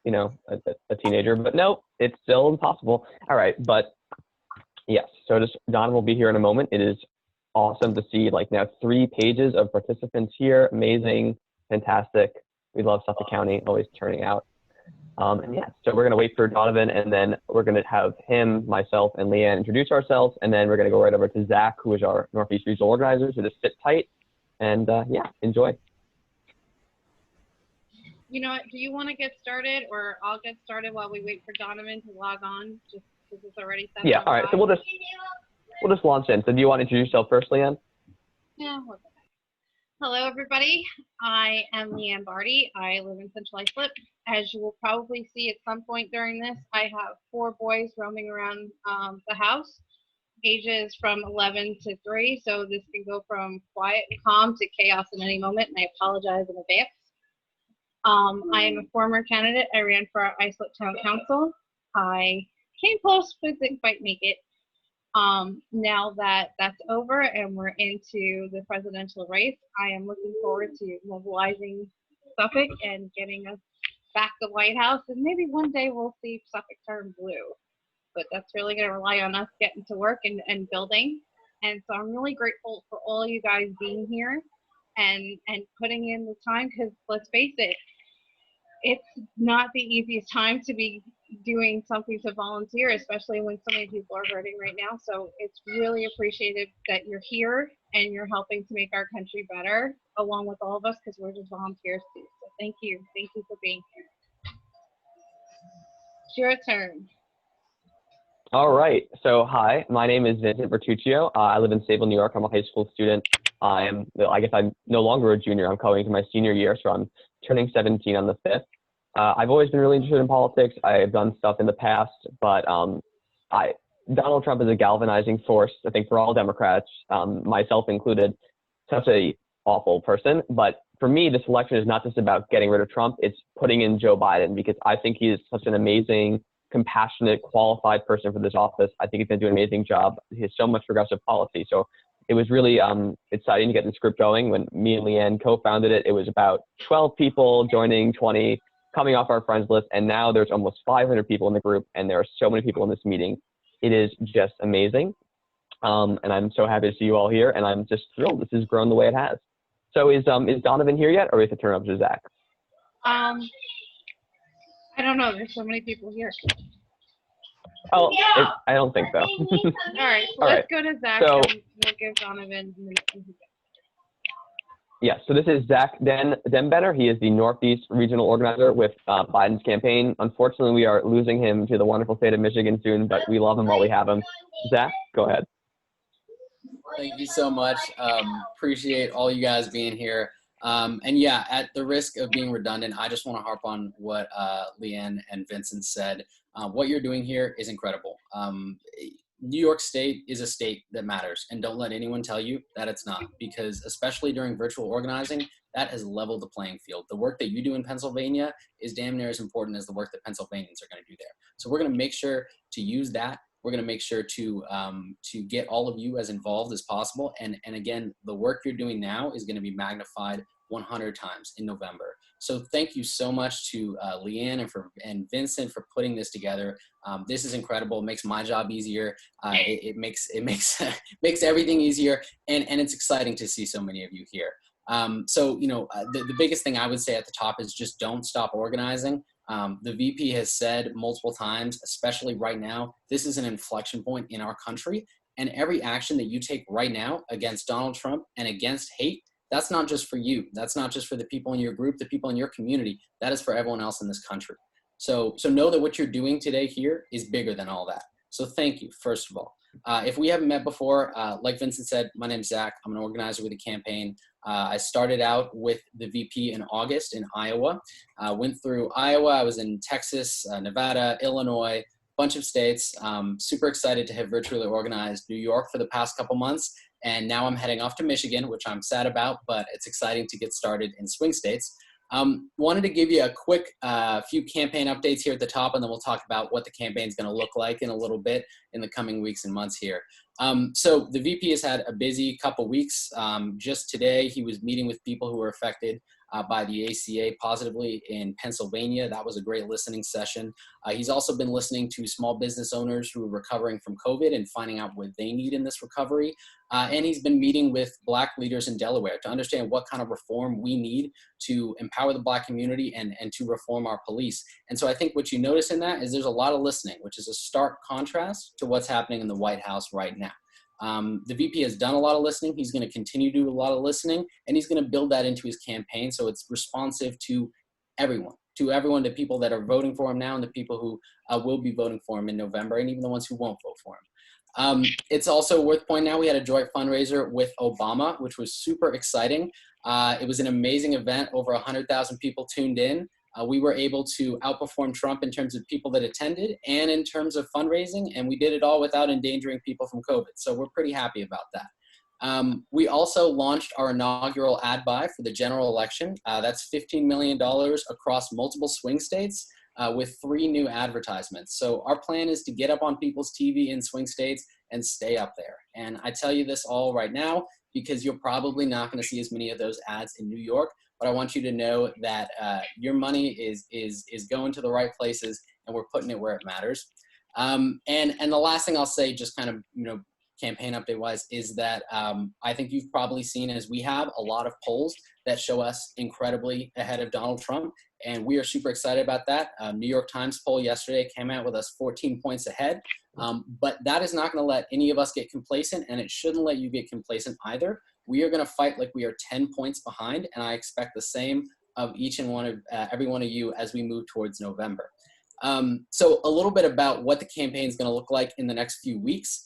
a teenager, but no, it's still impossible. All right, but yes, so just Don will be here in a moment. It is awesome to see like now 3 pages of participants here. Amazing, fantastic. We love Suffolk County, always turning out. And yeah, so we're going to wait for Donovan, and then we're going to have him, myself, and Leanne introduce ourselves, and then we're going to go right over to Zach, who is our Northeast Regional Organizer, so just sit tight, and yeah, enjoy. You know what, do you want to get started, or I'll get started while we wait for Donovan to log on, just because it's already 7:05? Yeah, all right, so we'll just launch in. So do you want to introduce yourself first, Leanne? Yeah, we'll go back. Hello, everybody. I am Leanne Barty. I live in Central Islip. As you will probably see at some point during this, I have 4 boys roaming around the house, ages from 11 to 3, so this can go from quiet and calm to chaos at any moment, and I apologize in advance. I am a former candidate. I ran for our Islip Town Council. I came close but didn't quite make it. Now that that's over and we're into the presidential race, I am looking forward to mobilizing Suffolk and getting us back to the White House, and maybe one day we'll see Suffolk turn blue. But that's really going to rely on us getting to work and building. And so I'm really grateful for all you guys being here and putting in the time, because let's face it, it's not the easiest time to be doing something to volunteer, especially when so many people are hurting right now. So it's really appreciated that you're here and you're helping to make our country better, along with all of us, because we're just volunteers too. So thank you. Thank you for being here. It's your turn. All right. So hi, my name is Vincent Bertuccio. I live in Sable, New York. I'm a high school student. I guess I'm no longer a junior. I'm going into my senior year, so I'm turning 17 on the 5th. I've always been really interested in politics. I've done stuff in the past, but Donald Trump is a galvanizing force, I think, for all Democrats, myself included. Such a awful person. But for me, this election is not just about getting rid of Trump. It's putting in Joe Biden, because I think he is such an amazing, compassionate, qualified person for this office. I think he's going to do an amazing job. He has so much progressive policy. So it was really exciting to get this group going. When me and Leanne co-founded it, it was about 12 people joining, 20 coming off our friends list, and now there's almost 500 people in the group, and there are so many people in this meeting. It is just amazing, and I'm so happy to see you all here, and I'm just thrilled this has grown the way it has. So is Donovan here yet, or we have to turn up to Zach? I don't know. There's so many people here. Oh, I don't think so. All right, so let's go to Zach, and we'll give Donovan a minute. Yeah, so this is Zach Denbetter. He is the Northeast Regional Organizer with Biden's campaign. Unfortunately, we are losing him to the wonderful state of Michigan soon, but we love him while we have him. Zach, go ahead. Thank you so much. Appreciate all you guys being here. And yeah, at the risk of being redundant, I just want to harp on what Leanne and Vincent said. What you're doing here is incredible. New York State is a state that matters, and don't let anyone tell you that it's not, because especially during virtual organizing, that has leveled the playing field. The work that you do in Pennsylvania is damn near as important as the work that Pennsylvanians are going to do there. So we're going to make sure to use that. We're going to make sure to get all of you as involved as possible. And again, the work you're doing now is going to be magnified 100 times in November. So thank you so much to Leanne and Vincent for putting this together. This is incredible. It makes my job easier. It makes everything easier, and it's exciting to see so many of you here. So the biggest thing I would say at the top is just don't stop organizing. The VP has said multiple times, especially right now, this is an inflection point in our country, and every action that you take right now against Donald Trump and against hate, that's not just for you. That's not just for the people in your group, the people in your community. That is for everyone else in this country. So know that what you're doing today here is bigger than all that. So thank you, first of all. If we haven't met before, like Vincent said, my name's Zach. I'm an organizer with the campaign. I started out with the VP in August in Iowa. Went through Iowa. I was in Texas, Nevada, Illinois, bunch of states. Super excited to have virtually organized New York for the past couple months. And now I'm heading off to Michigan, which I'm sad about, but it's exciting to get started in swing states. Wanted to give you a quick few campaign updates here at the top, and then we'll talk about what the campaign is going to look like in a little bit in the coming weeks and months here. So the VP has had a busy couple weeks. Just today, he was meeting with people who were affected by the ACA positively in Pennsylvania. That was a great listening session. He's also been listening to small business owners who are recovering from COVID and finding out what they need in this recovery. And he's been meeting with Black leaders in Delaware to understand what kind of reform we need to empower the Black community and to reform our police. And so I think what you notice in that is there's a lot of listening, which is a stark contrast to what's happening in the White House right now. The VP has done a lot of listening. He's going to continue to do a lot of listening, and he's going to build that into his campaign so it's responsive to everyone, to people that are voting for him now and the people who will be voting for him in November, and even the ones who won't vote for him. It's also worth pointing out we had a joint fundraiser with Obama, which was super exciting. It was an amazing event. Over 100,000 people tuned in. We were able to outperform Trump in terms of people that attended and in terms of fundraising, and we did it all without endangering people from COVID. So we're pretty happy about that. We also launched our inaugural ad buy for the general election. That's $15 million across multiple swing states with 3 new advertisements. So our plan is to get up on people's TV in swing states and stay up there. And I tell you this all right now because you're probably not going to see as many of those ads in New York. But I want you to know that your money is going to the right places, and we're putting it where it matters. And the last thing I'll say, just kind of campaign update wise, is that I think you've probably seen, as we have, a lot of polls that show us incredibly ahead of Donald Trump, and we are super excited about that. New York Times poll yesterday came out with us 14 points ahead, but that is not going to let any of us get complacent, and it shouldn't let you get complacent either. We are going to fight like we are 10 points behind, and I expect the same of each and every one of you as we move towards November. So a little bit about what the campaign is going to look like in the next few weeks.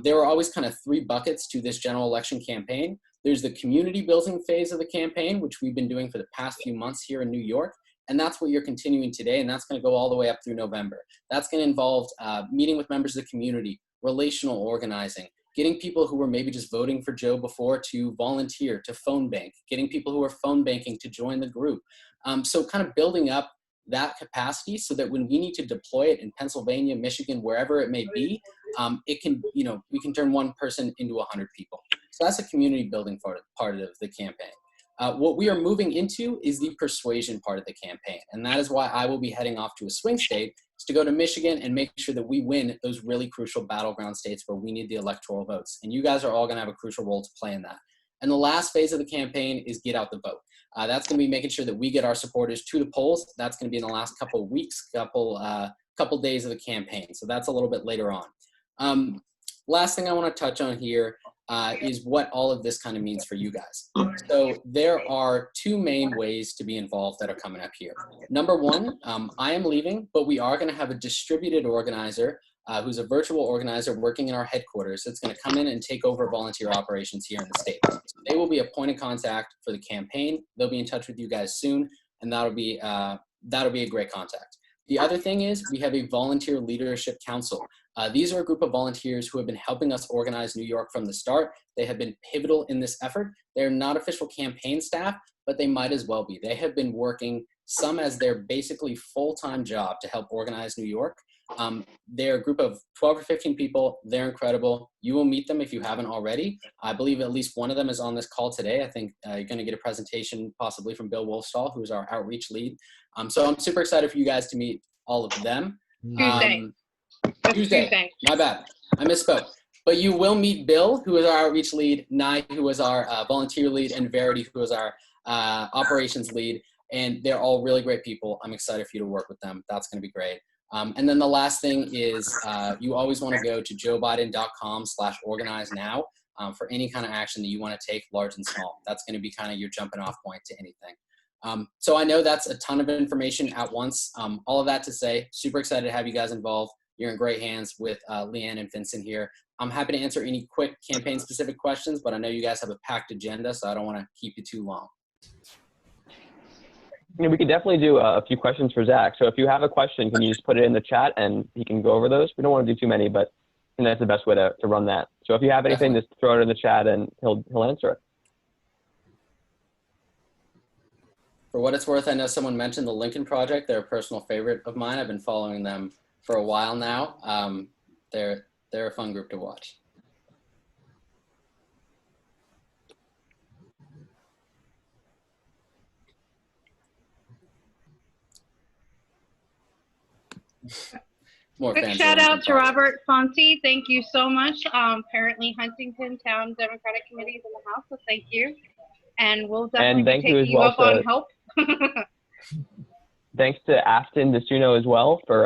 There are always kind of 3 buckets to this general election campaign. There's the community building phase of the campaign, which we've been doing for the past few months here in New York. And that's what you're continuing today, and that's going to go all the way up through November. That's going to involve meeting with members of the community, relational organizing, getting people who were maybe just voting for Joe before to volunteer, to phone bank, getting people who are phone banking to join the group. So kind of building up that capacity so that when we need to deploy it in Pennsylvania, Michigan, wherever it may be, it can, we can turn one person into 100 people. So that's a community building part of the campaign. What we are moving into is the persuasion part of the campaign. And that is why I will be heading off to a swing state, is to go to Michigan and make sure that we win those really crucial battleground states where we need the electoral votes. And you guys are all going to have a crucial role to play in that. And the last phase of the campaign is get out the vote. That's going to be making sure that we get our supporters to the polls. That's going to be in the last couple of weeks, couple days of the campaign. So that's a little bit later on. Last thing I want to touch on here is what all of this kind of means for you guys. So there are 2 main ways to be involved that are coming up here. Number 1, I am leaving, but we are going to have a distributed organizer who's a virtual organizer working in our headquarters. That's going to come in and take over volunteer operations here in the state. So they will be a point of contact for the campaign. They'll be in touch with you guys soon, and that'll be a great contact. The other thing is we have a volunteer leadership council. These are a group of volunteers who have been helping us organize New York from the start. They have been pivotal in this effort. They're not official campaign staff, but they might as well be. They have been working some as their basically full-time job to help organize New York. They're a group of 12 or 15 people. They're incredible. You will meet them if you haven't already. I believe at least one of them is on this call today. I think you're going to get a presentation possibly from Bill Wolfstall, who is our outreach lead. So I'm super excited for you guys to meet all of them. Tuesday. My bad. I misspoke. But you will meet Bill, who is our outreach lead, Nye, who is our volunteer lead, and Verity, who is our operations lead. And they're all really great people. I'm excited for you to work with them. That's going to be great. And then the last thing is you always want to go to joebiden.com/organize now for any kind of action that you want to take, large and small. That's going to be kind of your jumping off point to anything. So I know that's a ton of information at once. All of that to say, super excited to have you guys involved. You're in great hands with Leanne and Vincent here. I'm happy to answer any quick campaign specific questions, but I know you guys have a packed agenda, so I don't want to keep you too long. We could definitely do a few questions for Zach. So if you have a question, can you just put it in the chat and he can go over those? We don't want to do too many, but I think that's the best way to run that. So if you have anything, just throw it in the chat and he'll answer it. For what it's worth, I know someone mentioned the Lincoln Project. They're a personal favorite of mine. I've been following them for a while now. They're a fun group to watch. More Quick fans of shout Lincoln out to Park. Robert Fonte. Thank you so much. Apparently Huntington Town Democratic Committee is in the house, so thank you. And we'll definitely And be thank you taking as you well up on to help. thanks to Afton DeSuno as well for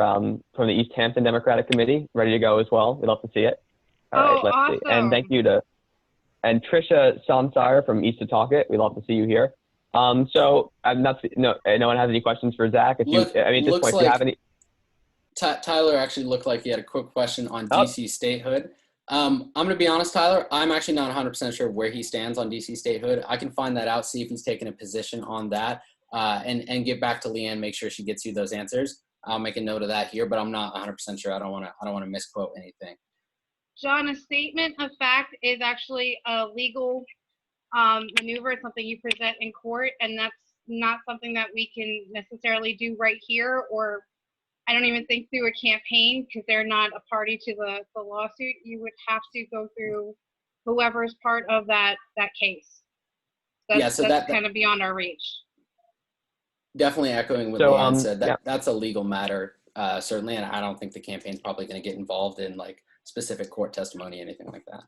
from the East Hampton Democratic Committee, ready to go as well. We'd love to see it. All right, Oh, let's see. And thank awesome. you to Trisha Somsire from East Setauket. We'd love to see you here. So I'm not no one has any questions for Zach. If you, I mean, at this Looks point, if you have like any. Tyler actually looked like he had a quick question on Oh, DC statehood. I'm going to be honest, Tyler, I'm actually not 100% sure where he stands on DC statehood. I can find that out, see if he's taken a position on that, and get back to Leanne, make sure she gets you those answers. I'll make a note of that here, but I'm not 100% sure. I don't want to misquote anything. John, a statement of fact is actually a legal maneuver. It's something you present in court, and that's not something that we can necessarily do right here, or I don't even think through a campaign, because they're not a party to the lawsuit. You would have to go through whoever's part of that case. That's So that's kind of beyond our reach. definitely echoing what so Leanne said, yeah. that's a legal matter, certainly, and I don't think the campaign's probably going to get involved in like specific court testimony, anything like that.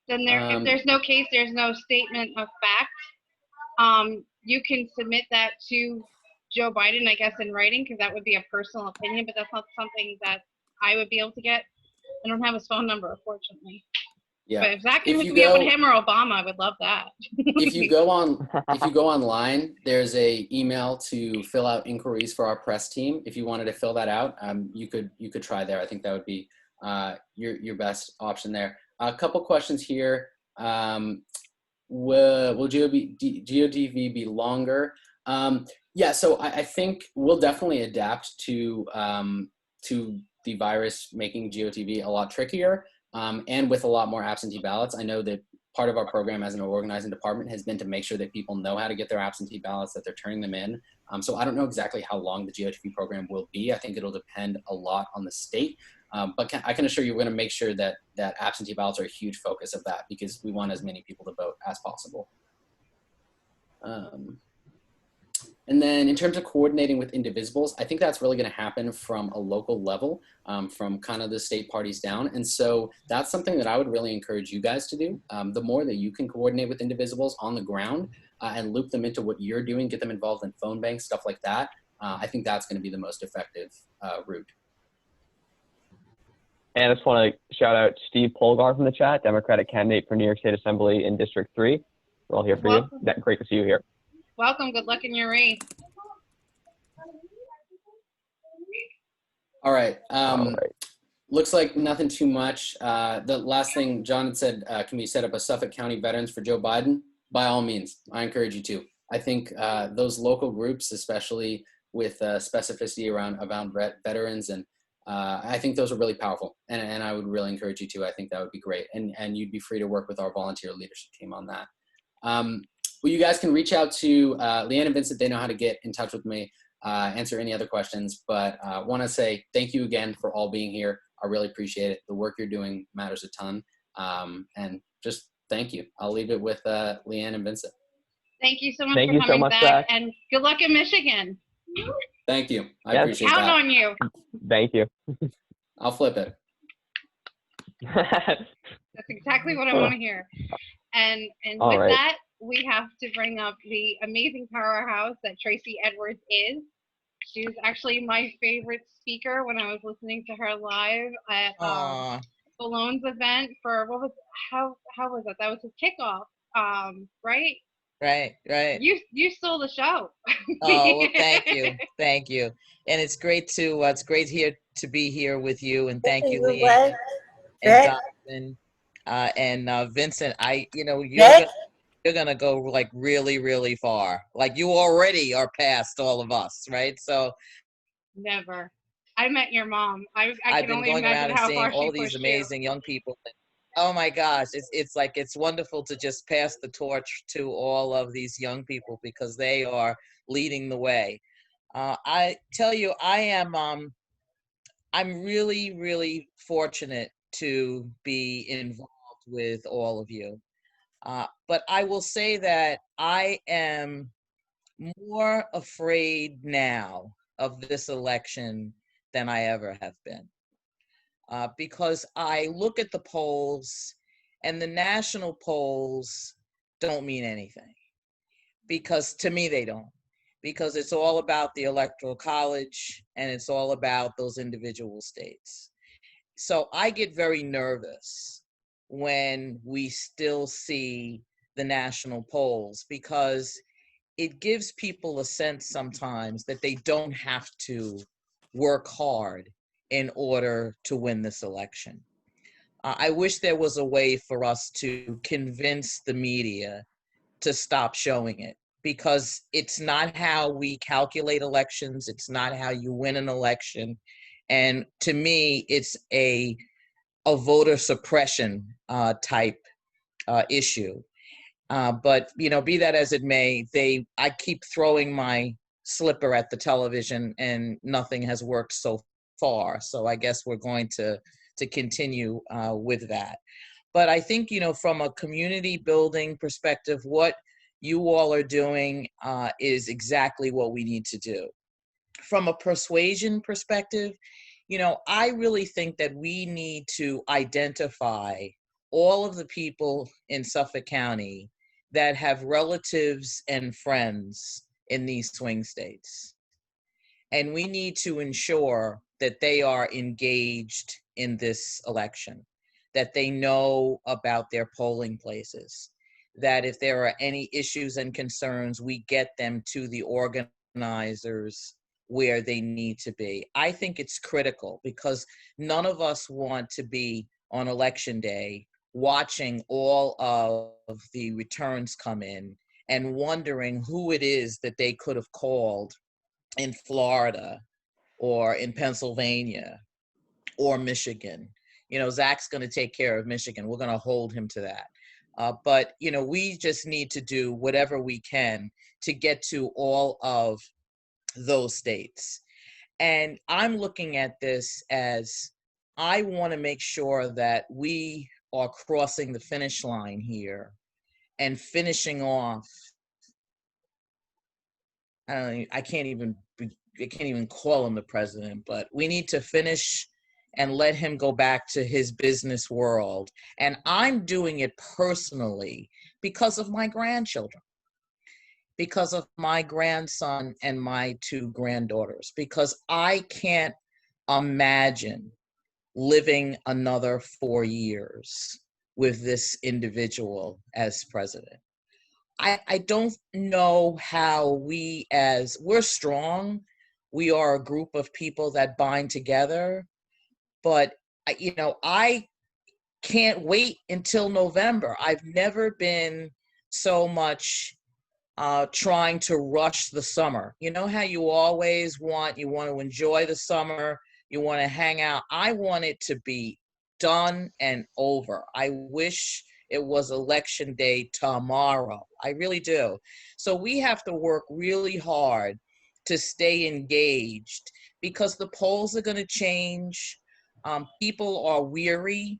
Then if there's no case, there's no statement of fact. You can submit that to Joe Biden, I guess, in writing, because that would be a personal opinion, but that's not something that I would be able to get. I don't have his phone number, unfortunately. Yeah. But if Zach can hook me up with him or Obama, I would love that. If you go online, there's a email to fill out inquiries for our press team. If you wanted to fill that out, you could try there. I think that would be your best option there. A couple questions here. Will GOTV be longer? Yeah, so I think we'll definitely adapt to the virus making GOTV a lot trickier, and with a lot more absentee ballots. I know that part of our program as an organizing department has been to make sure that people know how to get their absentee ballots, that they're turning them in. So I don't know exactly how long the GOTV program will be. I think it'll depend a lot on the state. But I can assure you we're going to make sure that absentee ballots are a huge focus of that, because we want as many people to vote as possible. And then in terms of coordinating with indivisibles, I think that's really going to happen from a local level, from kind of the state parties down. And so that's something that I would really encourage you guys to do. The more that you can coordinate with indivisibles on the ground and loop them into what you're doing, get them involved in phone banks, stuff like that, I think that's going to be the most effective route. And I just want to shout out Steve Polgar from the chat, Democratic candidate for New York State Assembly in District 3. We're all here for you. Great to see you here. Welcome. Good luck in your race. All right. Looks like nothing too much. The last thing John had said, can we set up a Suffolk County Veterans for Joe Biden? By all means, I encourage you to. I think those local groups, especially with specificity around veterans, and I think those are really powerful. And I would really encourage you to. I think that would be great. And you'd be free to work with our volunteer leadership team on that. Well, you guys can reach out to Leanne and Vincent. They know how to get in touch with me, answer any other questions. But I want to say thank you again for all being here. I really appreciate it. The work you're doing matters a ton. And just thank you. I'll leave it with Leanne and Vincent. Thank you so much for coming, Zach. And good luck in Michigan. Thank you. I appreciate that. Count on you. Thank you. I'll flip it. That's exactly what I want to hear. And with that, we have to bring up the amazing powerhouse that Tracy Edwards is. She was actually my favorite speaker when I was listening to her live at Ballone's event for how was that? That was his kickoff, right? Right. You stole the show. Oh, well, thank you. And it's great here to be here with you, and thank you, Leanne and Jonathan and Vincent. You're gonna go like really, really far. Like you already are past all of us, right? So never. I met your mom. I've been only going around and seeing all these amazing young people. Oh my gosh, it's wonderful to just pass the torch to all of these young people, because they are leading the way. I tell you, I'm really, really fortunate to be involved with all of you. But I will say that I am more afraid now of this election than I ever have been. Because I look at the polls, and the national polls don't mean anything. Because to me, they don't. Because it's all about the Electoral College, and it's all about those individual states. So I get very nervous when we still see the national polls, because it gives people a sense sometimes that they don't have to work hard in order to win this election. I wish there was a way for us to convince the media to stop showing it, because it's not how we calculate elections. It's not how you win an election. And to me, it's a voter suppression type issue. But be that as it may, I keep throwing my slipper at the television, and nothing has worked so far. So I guess we're going to continue with that. But I think, from a community building perspective, what you all are doing is exactly what we need to do. From a persuasion perspective, I really think that we need to identify all of the people in Suffolk County that have relatives and friends in these swing states. And we need to ensure that they are engaged in this election, that they know about their polling places, that if there are any issues and concerns, we get them to the organizers where they need to be. I think it's critical, because none of us want to be on election day watching all of the returns come in and wondering who it is that they could have called in Florida or in Pennsylvania or Michigan. Zach's going to take care of Michigan. We're going to hold him to that. But we just need to do whatever we can to get to all of those states. And I'm looking at this as, I want to make sure that we are crossing the finish line here and finishing off. I can't even call him the president, but we need to finish and let him go back to his business world. And I'm doing it personally because of my grandchildren, because of my grandson and my two granddaughters, because I can't imagine living another 4 years with this individual as president. I don't know how we're strong. We are a group of people that bind together, but I can't wait until November. I've never been so much trying to rush the summer. You know how you always want to enjoy the summer, you want to hang out. I want it to be done and over. I wish it was election day tomorrow. I really do. So we have to work really hard to stay engaged, because the polls are going to change. People are weary.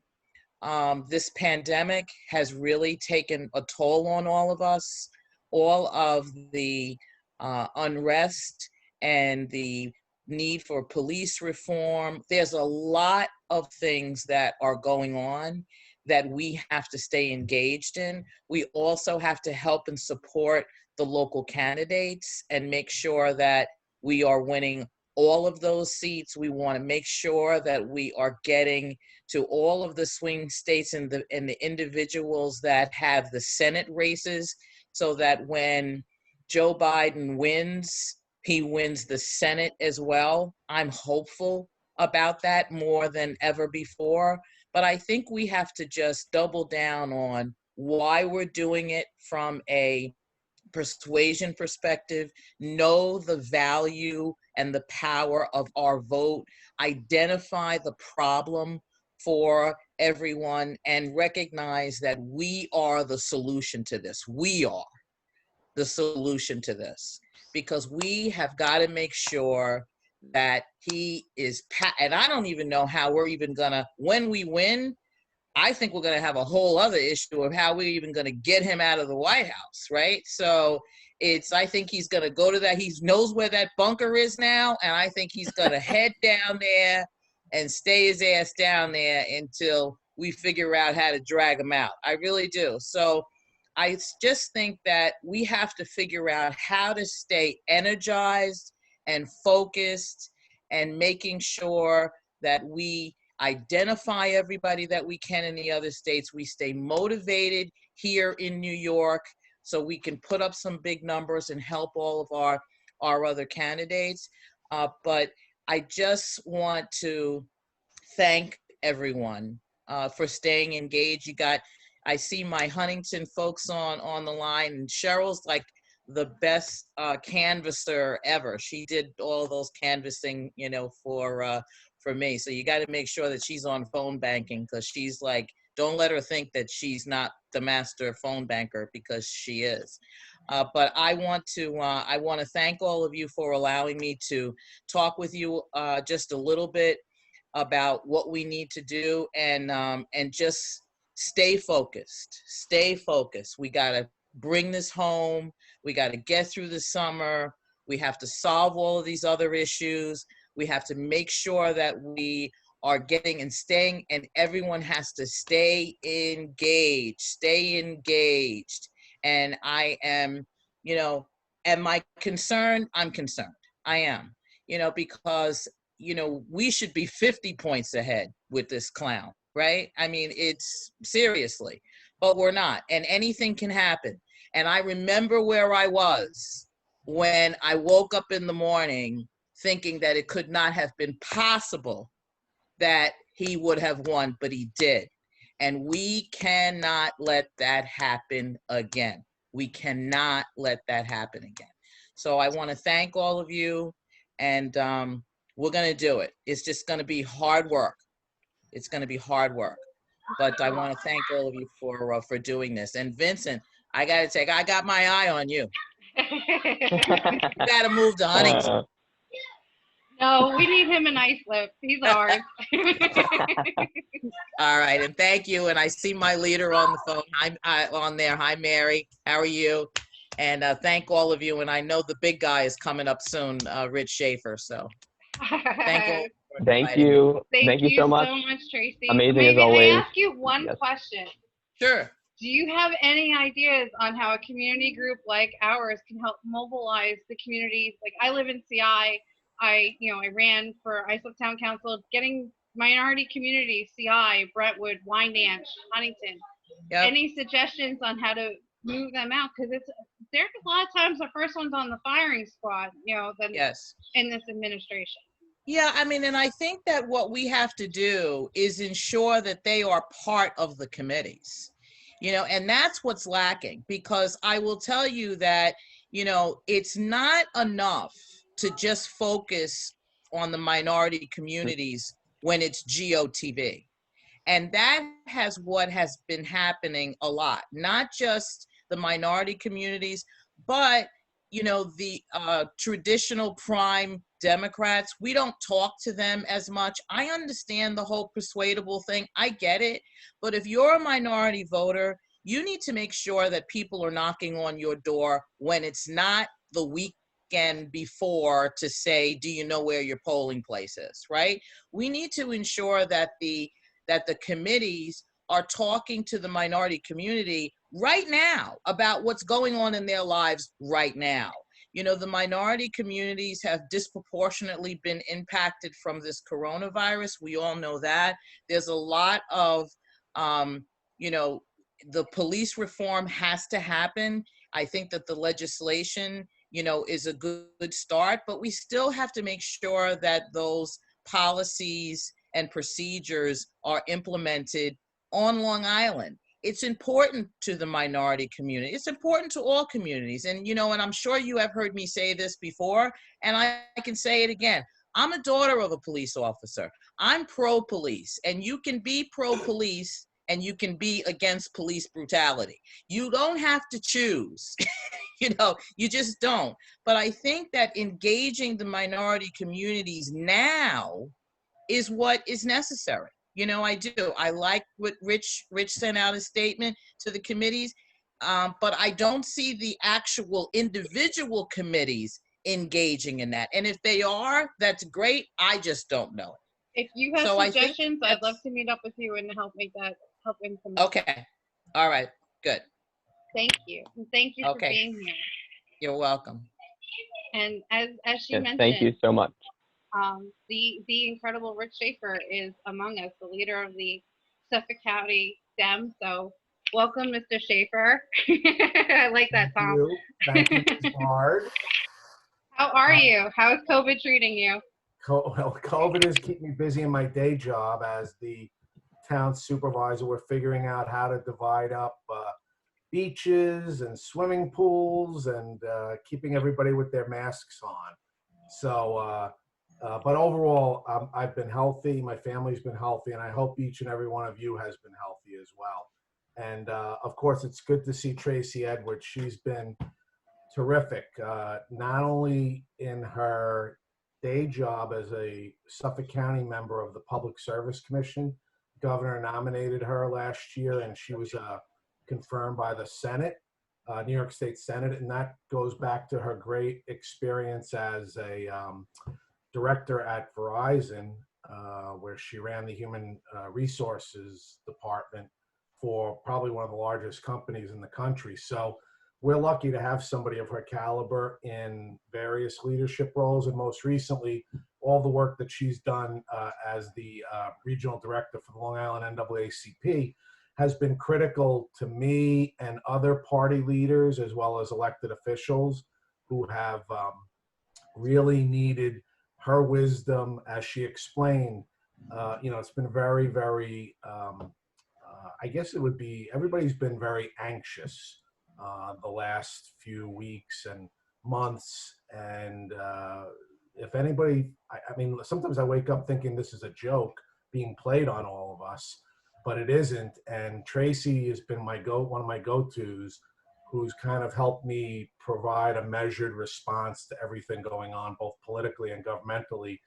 This pandemic has really taken a toll on all of us. All of the unrest and the need for police reform. There's a lot of things that are going on that we have to stay engaged in. We also have to help and support the local candidates and make sure that we are winning all of those seats. We want to make sure that we are getting to all of the swing states and the individuals that have the Senate races, so that when Joe Biden wins, he wins the Senate as well. I'm hopeful about that more than ever before. But I think we have to just double down on why we're doing it from a persuasion perspective, know the value and the power of our vote, identify the problem for everyone, and recognize that we are the solution to this. We are the solution to this, because we have got to make sure that he is, and I don't even know how we're even gonna, when we win, I think we're gonna have a whole other issue of how we're even gonna get him out of the White House, right? So I think he's going to go to that. He knows where that bunker is now. And I think he's going to head down there and stay his ass down there until we figure out how to drag him out. I really do. So I just think that we have to figure out how to stay energized and focused and making sure that we identify everybody that we can in the other states. We stay motivated here in New York so we can put up some big numbers and help all of our other candidates. But I just want to thank everyone for staying engaged. I see my Huntington folks on the line, and Cheryl's like the best canvasser ever. She did all those canvassing, for me. So you got to make sure that she's on phone banking, because she's like, don't let her think that she's not the master phone banker, because she is. But I want to thank all of you for allowing me to talk with you just a little bit about what we need to do, and just stay focused. Stay focused. We got to bring this home. We got to get through the summer. We have to solve all of these other issues. We have to make sure that we are getting and staying, and everyone has to stay engaged. Stay engaged. And I am, am I concerned? I'm concerned. I am, because we should be 50 points ahead with this clown, right? I mean, it's seriously, but we're not, and anything can happen. And I remember where I was when I woke up in the morning thinking that it could not have been possible that he would have won, but he did. And we cannot let that happen again. We cannot let that happen again. So I want to thank all of you, and we're going to do it. It's just going to be hard work. It's going to be hard work. But I want to thank all of you for doing this. And Vincent, I got my eye on you. You got to move to Huntington. No, we need him in Islip. He's ours. All right, and thank you. And I see my leader on the phone. On there. Hi, Mary. How are you? And thank all of you. And I know the big guy is coming up soon, Rich Schaefer. So thank all. Thank you. Thank you so much. Tracy. Amazing as always. May I ask you one question? Sure. Do you have any ideas on how a community group like ours can help mobilize the communities? Like, I live in CI. I ran for Islip Town Council, getting minority communities, CI, Brentwood, Wyandanch, Huntington. Yep. Any suggestions on how to move them out? Because they're a lot of times the first ones on the firing squad, yes, in this administration. Yeah, I mean, and I think that what we have to do is ensure that they are part of the committees, and that's what's lacking, because I will tell you that, it's not enough to just focus on the minority communities when it's GOTV. And that has been happening a lot, not just the minority communities, but, the traditional prime Democrats. We don't talk to them as much. I understand the whole persuadable thing. I get it. But if you're a minority voter, you need to make sure that people are knocking on your door when it's not the weekend before to say, do you know where your polling place is, right? We need to ensure that the committees are talking to the minority community right now about what's going on in their lives right now. The minority communities have disproportionately been impacted from this coronavirus. We all know that. There's a lot of, the police reform has to happen. I think that the legislation, is a good start, but we still have to make sure that those policies and procedures are implemented on Long Island. It's important to the minority community. It's important to all communities. And, and I'm sure you have heard me say this before, and I can say it again. I'm a daughter of a police officer. I'm pro-police, and you can be pro-police and you can be against police brutality. You don't have to choose. You just don't. But I think that engaging the minority communities now is what is necessary. I do. I like what Rich sent out a statement to the committees. but I don't see the actual individual committees engaging in that. And if they are, that's great. I just don't know. If you have So I think suggestions, I'd love to meet up with you and help implement. Okay. All right. Good. Thank you. And thank you for Okay. being here. You're welcome. And as she Yes, mentioned, thank you so much. the incredible Rich Schaefer is among us, the leader of the Suffolk County Dem. So welcome, Mr. Schaefer. I like that, Tom. Thank you, Ms. Bard. How are you? How is COVID treating you? Well, COVID is keeping me busy in my day job as the town supervisor. We're figuring out how to divide up beaches and swimming pools and keeping everybody with their masks on. So, but overall, I've been healthy. My family's been healthy, and I hope each and every one of you has been healthy as well. And of course, it's good to see Tracy Edwards. She's been terrific, not only in her day job as a Suffolk County member of the Public Service Commission. Governor nominated her last year, and she was confirmed by the Senate, New York State Senate, and that goes back to her great experience as a director at Verizon, where she ran the human resources department for probably one of the largest companies in the country. So we're lucky to have somebody of her caliber in various leadership roles, and most recently, all the work that she's done as the regional director for the Long Island NAACP has been critical to me and other party leaders, as well as elected officials who have really needed her wisdom. As she explained, it's been very, very, I guess it would be, everybody's been very anxious the last few weeks and months. And if anybody, I mean, sometimes I wake up thinking this is a joke being played on all of us, but it isn't. And Tracy has been one of my go-tos, who's kind of helped me provide a measured response to everything going on, both politically and governmentally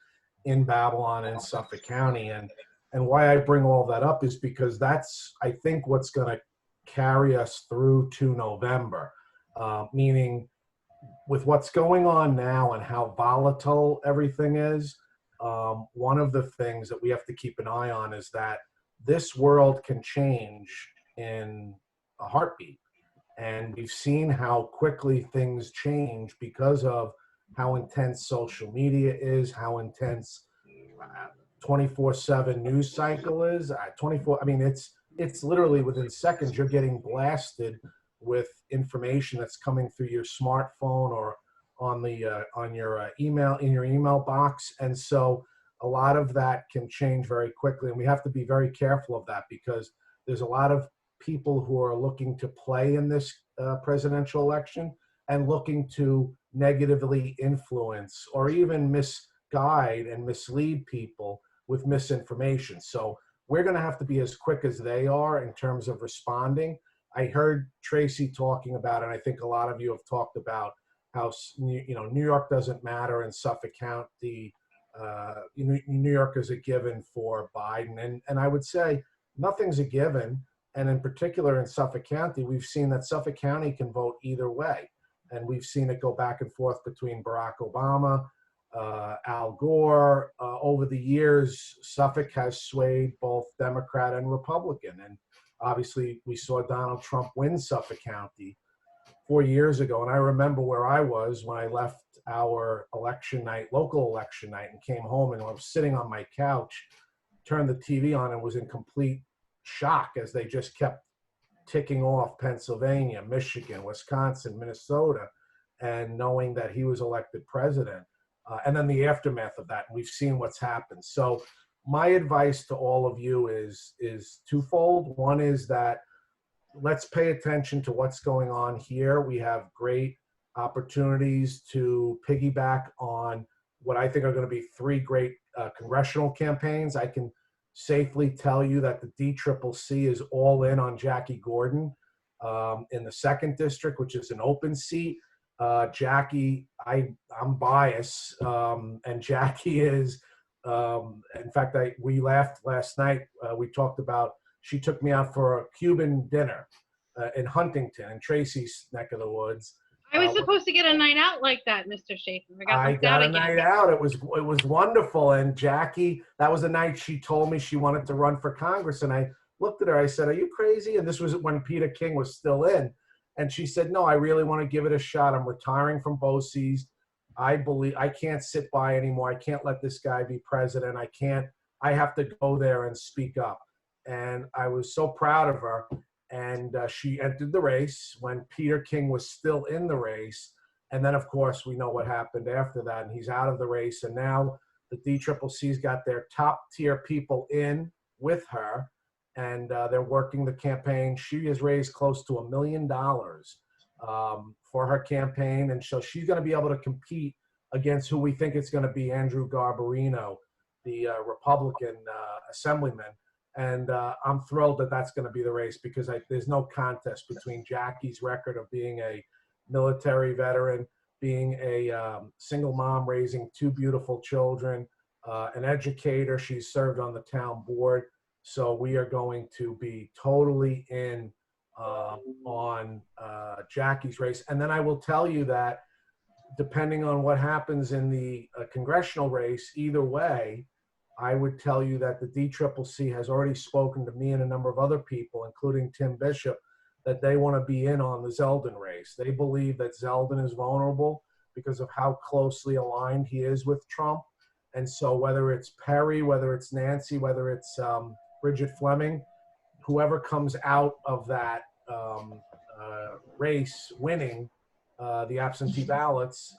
in Babylon and Suffolk County. And why I bring all that up is because that's, I think, what's going to carry us through to November, meaning with what's going on now and how volatile everything is, one of the things that we have to keep an eye on is that this world can change in a heartbeat. And we've seen how quickly things change because of how intense social media is, how intense 24/7 news cycle is. 24, I mean, it's literally within seconds you're getting blasted with information that's coming through your smartphone or on the on your email, in your email box. And so a lot of that can change very quickly, and we have to be very careful of that because there's a lot of people who are looking to play in this presidential election and looking to negatively influence or even misguide and mislead people with misinformation. So we're going to have to be as quick as they are in terms of responding. I heard Tracy talking about, and I think a lot of you have talked about how, New York doesn't matter and Suffolk County, New York is a given for Biden. And I would say nothing's a given. And in particular in Suffolk County, we've seen that Suffolk County can vote either way. And we've seen it go back and forth between Barack Obama, Al Gore. Over the years, Suffolk has swayed both Democrat and Republican. And obviously, we saw Donald Trump win Suffolk County 4 years ago. And I remember where I was when I left our election night, local election night, and came home, and I was sitting on my couch, turned the TV on, and was in complete shock as they just kept ticking off Pennsylvania, Michigan, Wisconsin, Minnesota, and knowing that he was elected president. And then the aftermath of that, and we've seen what's happened. So my advice to all of you is twofold. One is that let's pay attention to what's going on here. We have great opportunities to piggyback on what I think are going to be three great congressional campaigns. I can safely tell you that the DCCC is all in on Jackie Gordon in the 2nd district, which is an open seat. Jackie, I'm biased, and Jackie is, in fact, we laughed last night. We talked about, she took me out for a Cuban dinner, in Huntington, in Tracy's neck of the woods. I was supposed to get a night out like that, Mr. Schaefer. I left got out a again. night out. It was wonderful. And Jackie, that was the night she told me she wanted to run for Congress. And I looked at her. I said, "Are you crazy?" And this was when Peter King was still in. And she said, "No, I really want to give it a shot. I'm retiring from BOCES. I believe I can't sit by anymore. I can't let this guy be president. I have to go there and speak up." And I was so proud of her. And she entered the race when Peter King was still in the race. And then, of course, we know what happened after that. And he's out of the race. And now the DCCC's got their top tier people in with her. And they're working the campaign. She has raised close to $1 million for her campaign. And so she's going to be able to compete against who we think it's going to be, Andrew Garbarino, the Republican assemblyman. And I'm thrilled that that's going to be the race because there's no contest between Jackie's record of being a military veteran, being a single mom raising 2 beautiful children, an educator. She's served on the town board. So we are going to be totally in on Jackie's race. And then I will tell you that depending on what happens in the congressional race, either way, I would tell you that the DCCC has already spoken to me and a number of other people, including Tim Bishop, that they want to be in on the Zeldin race. They believe that Zeldin is vulnerable because of how closely aligned he is with Trump. And so whether it's Perry, whether it's Nancy, whether it's Bridget Fleming, whoever comes out of that race winning the absentee ballots,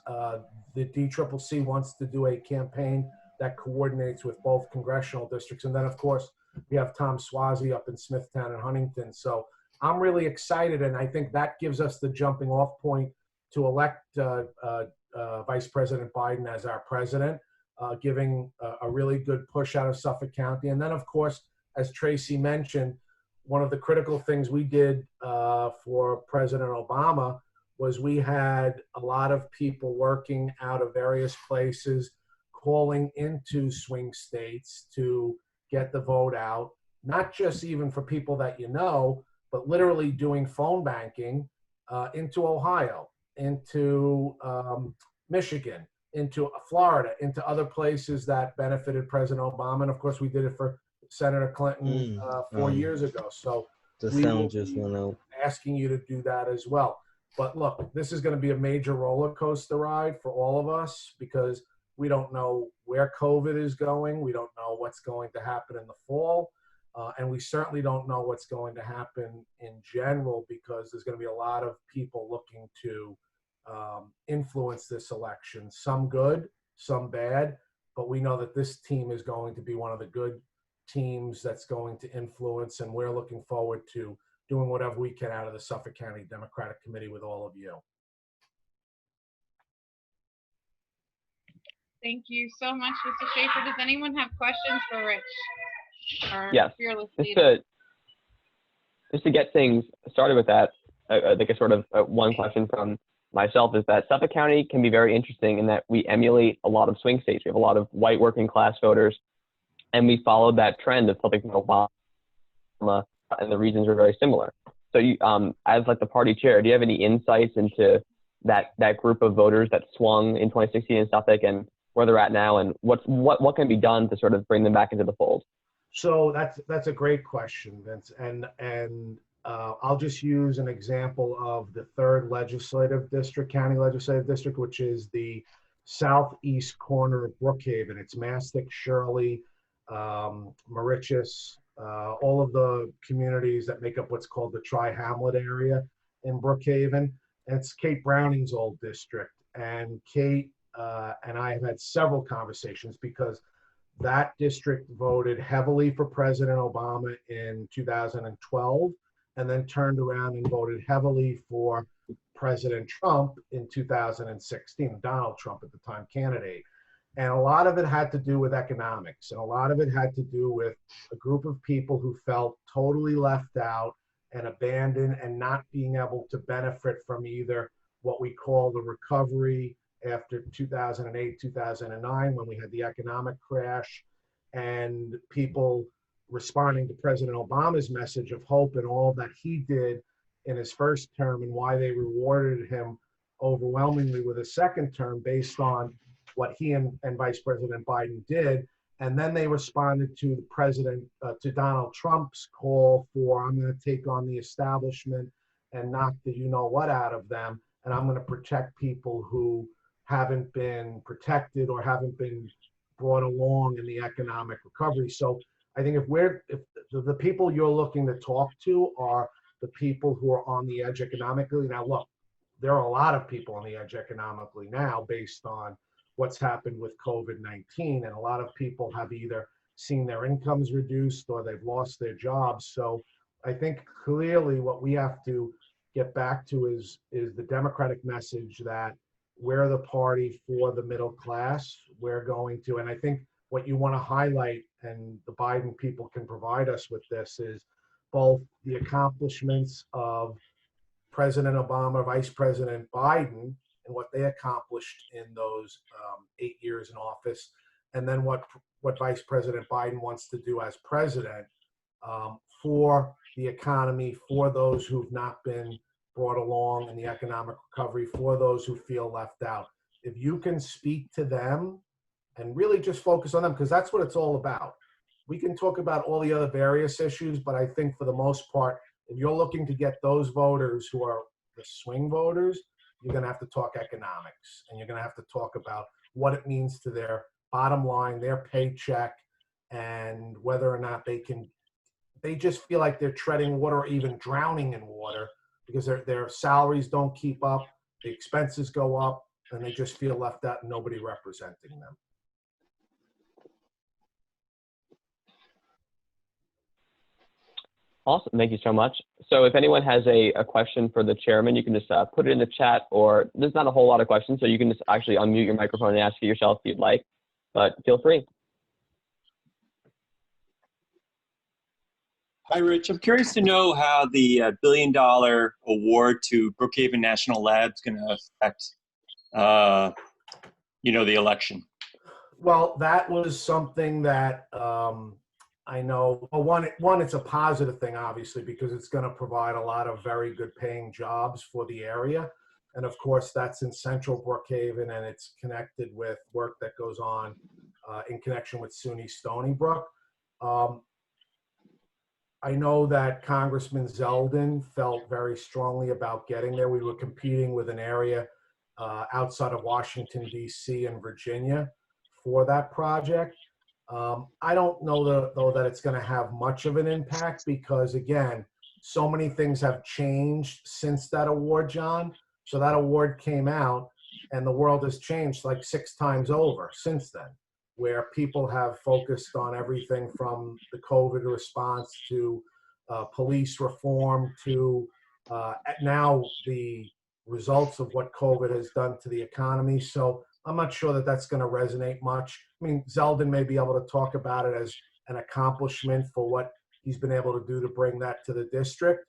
the DCCC wants to do a campaign that coordinates with both congressional districts. And then, of course, we have Tom Swazi up in Smithtown and Huntington. So I'm really excited, and I think that gives us the jumping off point to elect Vice President Biden as our president, giving a really good push out of Suffolk County. And then, of course, as Tracy mentioned, one of the critical things we did for President Obama was we had a lot of people working out of various places, calling into swing states to get the vote out, not just even for people that you know, but literally doing phone banking into Ohio, into Michigan, into Florida, into other places that benefited President Obama. And of course, we did it for Senator Clinton 4 years ago. So the we sound will just be went out. asking you to do that as well. But look, this is going to be a major roller coaster ride for all of us because we don't know where COVID is going. We don't know what's going to happen in the fall. And we certainly don't know what's going to happen in general because there's going to be a lot of people looking to influence this election, some good, some bad. But we know that this team is going to be one of the good teams that's going to influence. And we're looking forward to doing whatever we can out of the Suffolk County Democratic Committee with all of you. Thank you so much, Mr. Schaefer. Does anyone have questions for Rich? Our Yes. fearless Just leader? to get things started with that, I think a sort of one question from myself is that Suffolk County can be very interesting in that we emulate a lot of swing states. We have a lot of white working class voters, and we followed that trend of something from Obama, and the reasons are very similar. So you, as like the party chair, do you have any insights into that group of voters that swung in 2016 in Suffolk and where they're at now, and what can be done to sort of bring them back into the fold? So that's a great question, Vince. And I'll just use an example of the 3rd legislative district, county legislative district, which is the southeast corner of Brookhaven. It's Mastic, Shirley, Mauritius, all of the communities that make up what's called the Tri-Hamlet area in Brookhaven. And it's Kate Browning's old district. And Kate and I have had several conversations because that district voted heavily for President Obama in 2012 and then turned around and voted heavily for President Trump in 2016, Donald Trump at the time candidate. And a lot of it had to do with economics, and a lot of it had to do with a group of people who felt totally left out and abandoned and not being able to benefit from either what we call the recovery after 2008, 2009, when we had the economic crash, and people responding to President Obama's message of hope and all that he did in his first term and why they rewarded him overwhelmingly with a second term based on what he and Vice President Biden did. And then they responded to the president, to Donald Trump's call for, I'm going to take on the establishment and knock the you-know-what out of them. And I'm going to protect people who haven't been protected or haven't been brought along in the economic recovery. So I think if the people you're looking to talk to are the people who are on the edge economically. Now, look, there are a lot of people on the edge economically now based on what's happened with COVID-19. And a lot of people have either seen their incomes reduced or they've lost their jobs. So I think clearly what we have to get back to is the Democratic message that we're the party for the middle class. We're going to, and I think what you want to highlight, and the Biden people can provide us with this, is both the accomplishments of President Obama, Vice President Biden, and what they accomplished in those 8 years in office, and then what Vice President Biden wants to do as president for the economy, for those who've not been brought along in the economic recovery, for those who feel left out. If you can speak to them and really just focus on them, because that's what it's all about. We can talk about all the other various issues, but I think for the most part, if you're looking to get those voters who are the swing voters, you're going to have to talk economics, and you're going to have to talk about what it means to their bottom line, their paycheck, and whether or not they just feel like they're treading water or even drowning in water because their salaries don't keep up, the expenses go up, and they just feel left out and nobody representing them. Awesome. Thank you so much. So if anyone has a question for the chairman, you can just put it in the chat, or there's not a whole lot of questions, so you can just actually unmute your microphone and ask it yourself if you'd like, but feel free. Hi, Rich. I'm curious to know how the $1 billion award to Brookhaven National Lab is going to affect, the election. Well, that was something that I know, well, one, it's a positive thing, obviously, because it's going to provide a lot of very good paying jobs for the area. And of course, that's in central Brookhaven, and it's connected with work that goes on in connection with SUNY Stony Brook. I know that Congressman Zeldin felt very strongly about getting there. We were competing with an area outside of Washington, D.C. and Virginia for that project. I don't know, though, that it's going to have much of an impact because, again, so many things have changed since that award, John. So that award came out, and the world has changed like 6 times over since then, where people have focused on everything from the COVID response to police reform to now the results of what COVID has done to the economy. So I'm not sure that that's going to resonate much. I mean, Zeldin may be able to talk about it as an accomplishment for what he's been able to do to bring that to the district.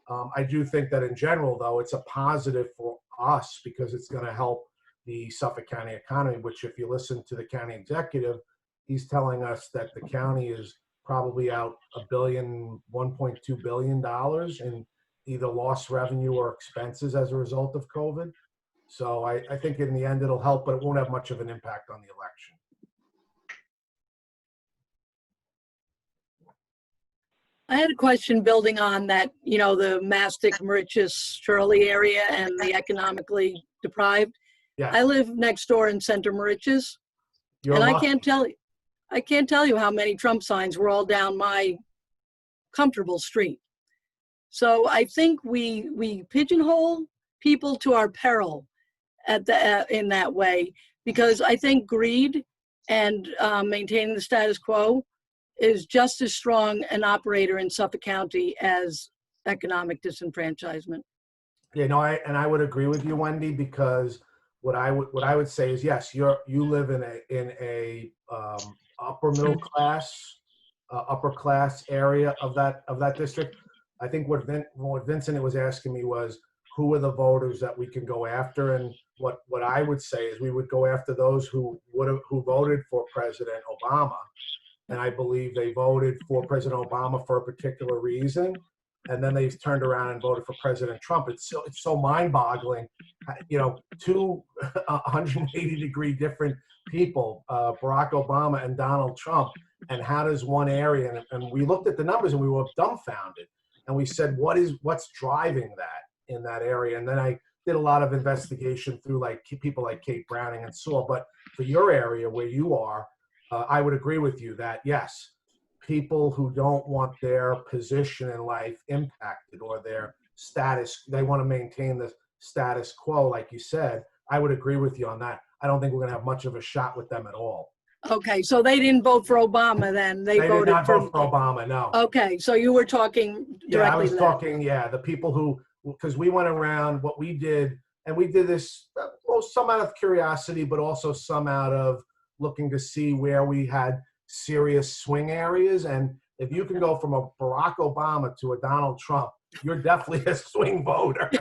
I do think that in general, though, it's a positive for us because it's going to help the Suffolk County economy, which if you listen to the county executive, he's telling us that the county is probably out $1.2 billion in either lost revenue or expenses as a result of COVID. So I think in the end it'll help, but it won't have much of an impact on the election. I had a question building on that, the Mastic, Mauritius, Shirley area and the economically deprived. Yeah. I live next door in Center Mauritius, You're and lucky. I can't tell you how many Trump signs were all down my comfortable street. So I think we pigeonhole people to our peril in that way, because I think greed and maintaining the status quo is just as strong an operator in Suffolk County as economic disenfranchisement. Yeah, no, I would agree with you, Wendy, because what I would say is yes, you live in a upper middle class, upper class area of that district. I think what Vincent was asking me was, who are the voters that we can go after? And what I would say is we would go after those who voted for President Obama. And I believe they voted for President Obama for a particular reason. and then they turned around and voted for President Trump. It's so mind-boggling. You know, two 180-degree different people, Barack Obama and Donald Trump, and how does one area, and we looked at the numbers and we were dumbfounded, and we said, what's driving that in that area? And then I did a lot of investigation through like people like Kate Browning and Sewell. But for your area where you are, I would agree with you that yes, people who don't want their position in life impacted or their status, they want to maintain the status quo, like you said. I would agree with you on that. I don't think we're going to have much of a shot with them at all. Okay, so they didn't vote for Obama then? They did voted not vote for Obama, no. Okay, so you were talking directly Yeah, I was to them. talking, the people who, because we went around, what we did, and we did this, well, some out of curiosity, but also some out of looking to see where we had serious swing areas. And if you can go from a Barack Obama to a Donald Trump, you're definitely a swing voter.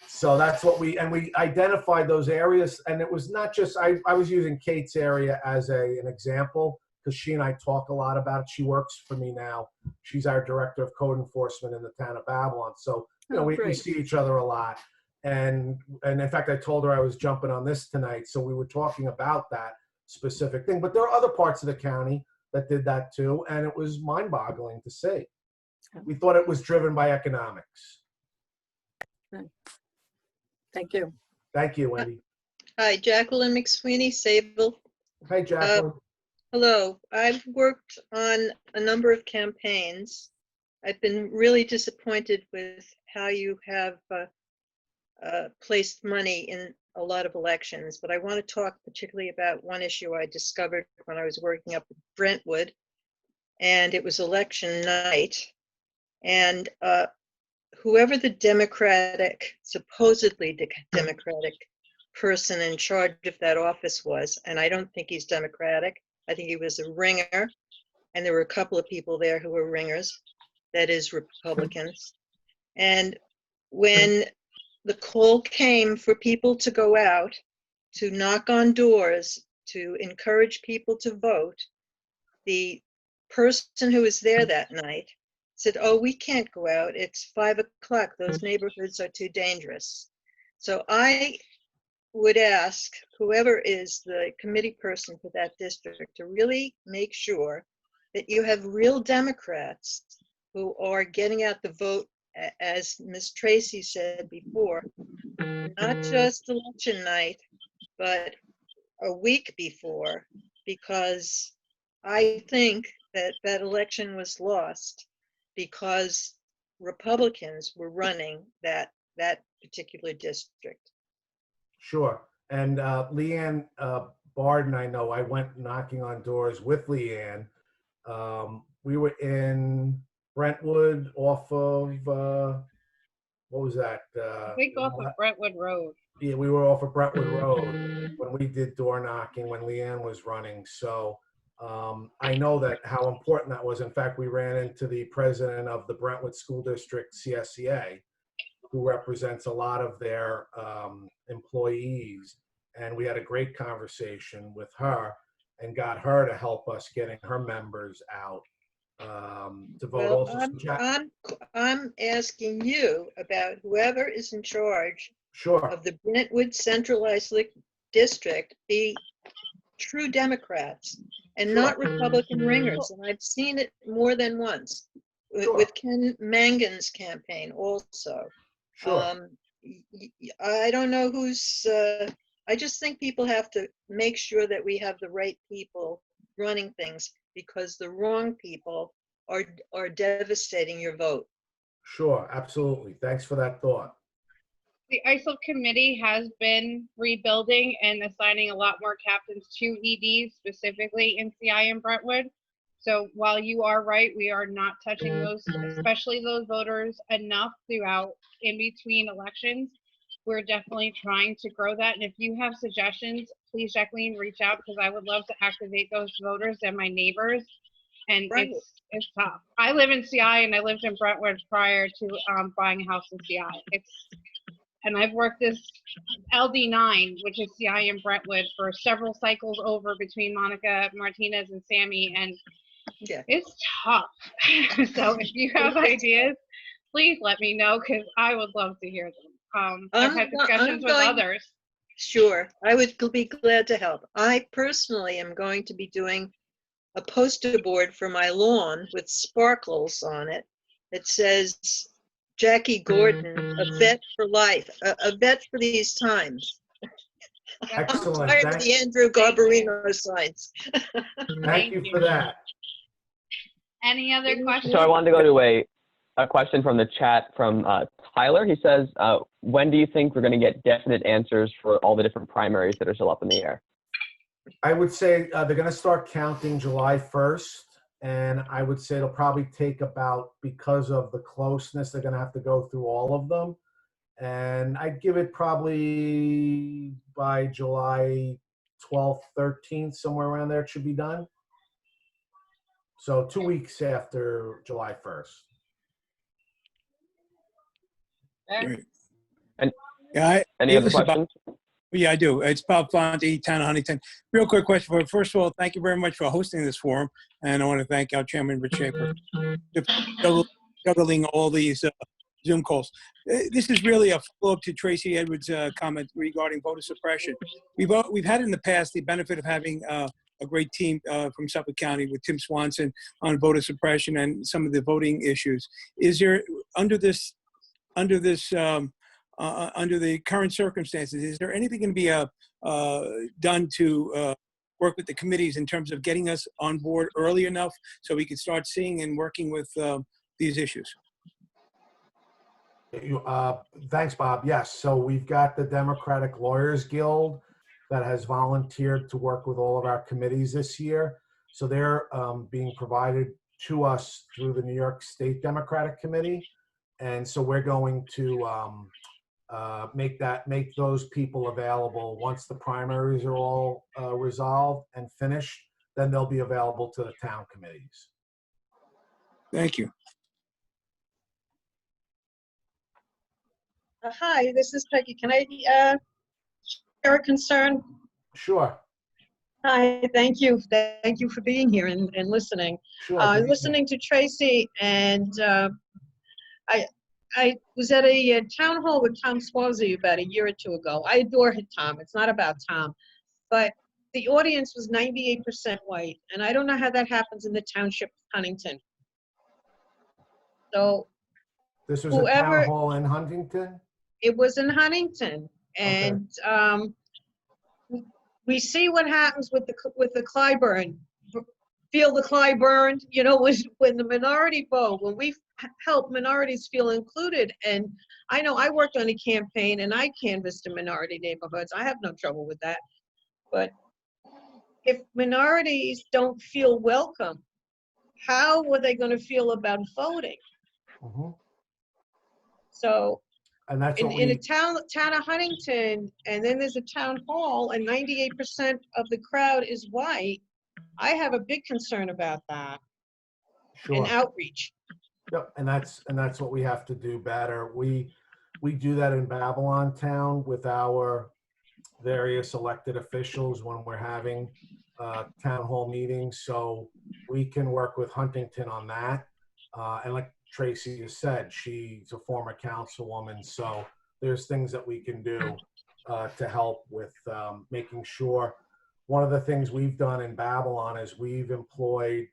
So that's what we identified those areas. And it was not just, I was using Kate's area as an example, because she and I talk a lot about it. She works for me now. She's our director of code enforcement in the town of Babylon. So, you know, we see each other a lot. And in fact, I told her I was jumping on this tonight. So we were talking about that specific thing. But there are other parts of the county that did that too. And it was mind-boggling to see. We thought it was driven by economics. Thank you. Thank you, Wendy. Hi, Jacqueline McSweeney, Sable. Hi, Jacqueline. Hello. I've worked on a number of campaigns. I've been really disappointed with how you have placed money in a lot of elections, but I want to talk particularly about one issue I discovered when I was working up in Brentwood, and it was election night. And whoever the supposedly Democratic person in charge of that office was, and I don't think he's Democratic, I think he was a ringer, and there were a couple of people there who were ringers, that is Republicans. And when the call came for people to go out, to knock on doors, to encourage people to vote, the person who was there that night said, "Oh, we can't go out. It's 5 o'clock. Those neighborhoods are too dangerous." So I would ask whoever is the committee person for that district to really make sure that you have real Democrats who are getting out the vote, as Ms. Tracy said before, not just election night, but a week before, because I think that that election was lost because Republicans were running that particular district. Sure. And Leanne Barden, I know, I went knocking on doors with Leanne. We were in Brentwood off of, what was that? I think off of Brentwood Road. Yeah, we were off of Brentwood Road when we did door knocking when Leanne was running. So I know that how important that was. In fact, we ran into the president of the Brentwood School District, CSCA, who represents a lot of their employees. And we had a great conversation with her and got her to help us getting her members out to vote. Well, I'm asking you about whoever is in charge of the Brentwood Centralized District be true Democrats and not Republican ringers. And I've seen it more than once with Ken Mangan's campaign also. I don't know who's, I just think people have to make sure that we have the right people running things, because the wrong people are devastating your vote. Sure, absolutely. Thanks for that thought. The ISIL committee has been rebuilding and assigning a lot more captains to EDs, specifically in CI and Brentwood. So while you are right, we are not touching those, especially those voters, enough throughout in between elections. We're definitely trying to grow that. And if you have suggestions, please, Jacqueline, reach out, because I would love to activate those voters and my neighbors. And it's tough. I live in CI and I lived in Brentwood prior to buying a house in CI. And I've worked this LD9, which is CI in Brentwood, for several cycles over between Monica Martinez and Sammy. And Yeah. It's tough. So if you have ideas, please let me know because I would love to hear them. I've had discussions with others. Sure, I would be glad to help. I personally am going to be doing a poster board for my lawn with sparkles on it that says Jackie Gordon, a vet for life, a vet for these times. I'm Excellent. tired of the Andrew Garbarino signs. Thank you for that. Any other questions? So I wanted to go to a question from the chat from Tyler. He says, when do you think we're going to get definite answers for all the different primaries that are still up in the air? I would say they're going to start counting July 1st. And I would say it'll probably take about, because of the closeness, they're going to have to go through all of them. And I'd give it probably by July 12th, 13th, somewhere around there, it should be done. So 2 weeks after July 1st. Great. And yeah, any other questions? Yeah, I do. It's Bob Fonte, Town of Huntington. Real quick question. First of all, thank you very much for hosting this forum. And I want to thank our chairman, Rich Schaefer, for juggling all these Zoom calls. This is really a follow-up to Tracy Edwards' comment regarding voter suppression. We've had in the past the benefit of having a great team from Suffolk County with Tim Swanson on voter suppression and some of the voting issues. Is there, under the current circumstances, is there anything going to be done to work with the committees in terms of getting us on board early enough so we can start seeing and working with these issues? Thanks, Bob. Yes, so we've got the Democratic Lawyers Guild that has volunteered to work with all of our committees this year. So they're being provided to us through the New York State Democratic Committee. And so we're going to make those people available once the primaries are all resolved and finished. Then they'll be available to the town committees. Thank you. Hi, this is Peggy. Can I share a concern? Sure. Hi, thank you. Thank you for being here and listening. Sure. Listening to Tracy, and I was at a town hall with Tom Swarzy about a year or two ago. I adore Tom. It's not about Tom. But the audience was 98% white, and I don't know how that happens in the township of Huntington. So this was a town hall in Huntington? It was in Huntington, and we see what happens with the Clyburn. Feel the Clyburn, you know, when the minority vote, when we help minorities feel included. And I know I worked on a campaign and I canvassed in minority neighborhoods. I have no trouble with that. But if minorities don't feel welcome, how are they going to feel about voting? Mm-hmm. So, and that's in a town of Huntington, and then there's a town hall, and 98% of the crowd is white. I have a big concern about that. Sure. And outreach. Yep, and that's what we have to do better. We do that in Babylon Town with our various elected officials when we're having town hall meetings. So we can work with Huntington on that. And like Tracy has said, she's a former councilwoman, so there's things that we can do to help with making sure. One of the things we've done in Babylon is we've employed,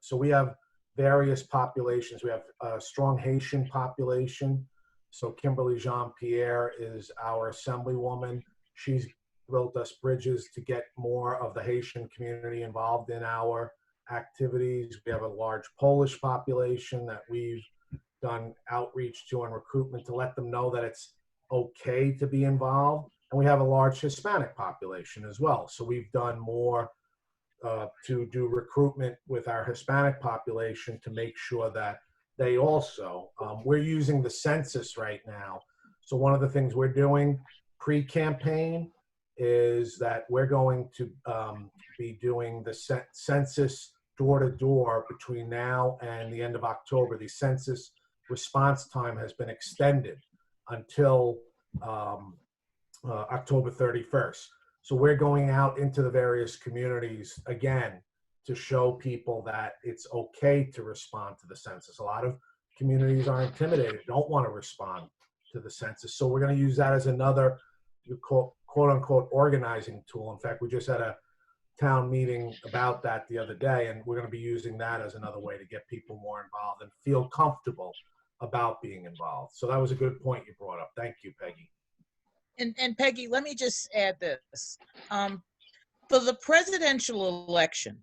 so we have various populations. We have a strong Haitian population. So Kimberly Jean-Pierre is our assemblywoman. She's built us bridges to get more of the Haitian community involved in our activities. We have a large Polish population that we've done outreach to and recruitment to let them know that it's okay to be involved. And we have a large Hispanic population as well. So we've done more to do recruitment with our Hispanic population to make sure that they also, we're using the census right now. So one of the things we're doing pre-campaign is that we're going to be doing the census door-to-door between now and the end of October. The census response time has been extended until October 31st. So we're going out into the various communities again to show people that it's okay to respond to the census. A lot of communities are intimidated, don't want to respond to the census. So we're going to use that as another quote unquote organizing tool. In fact, we just had a town meeting about that the other day, and we're going to be using that as another way to get people more involved and feel comfortable about being involved. So that was a good point you brought up. Thank you, Peggy. And Peggy, let me just add this. For the presidential election,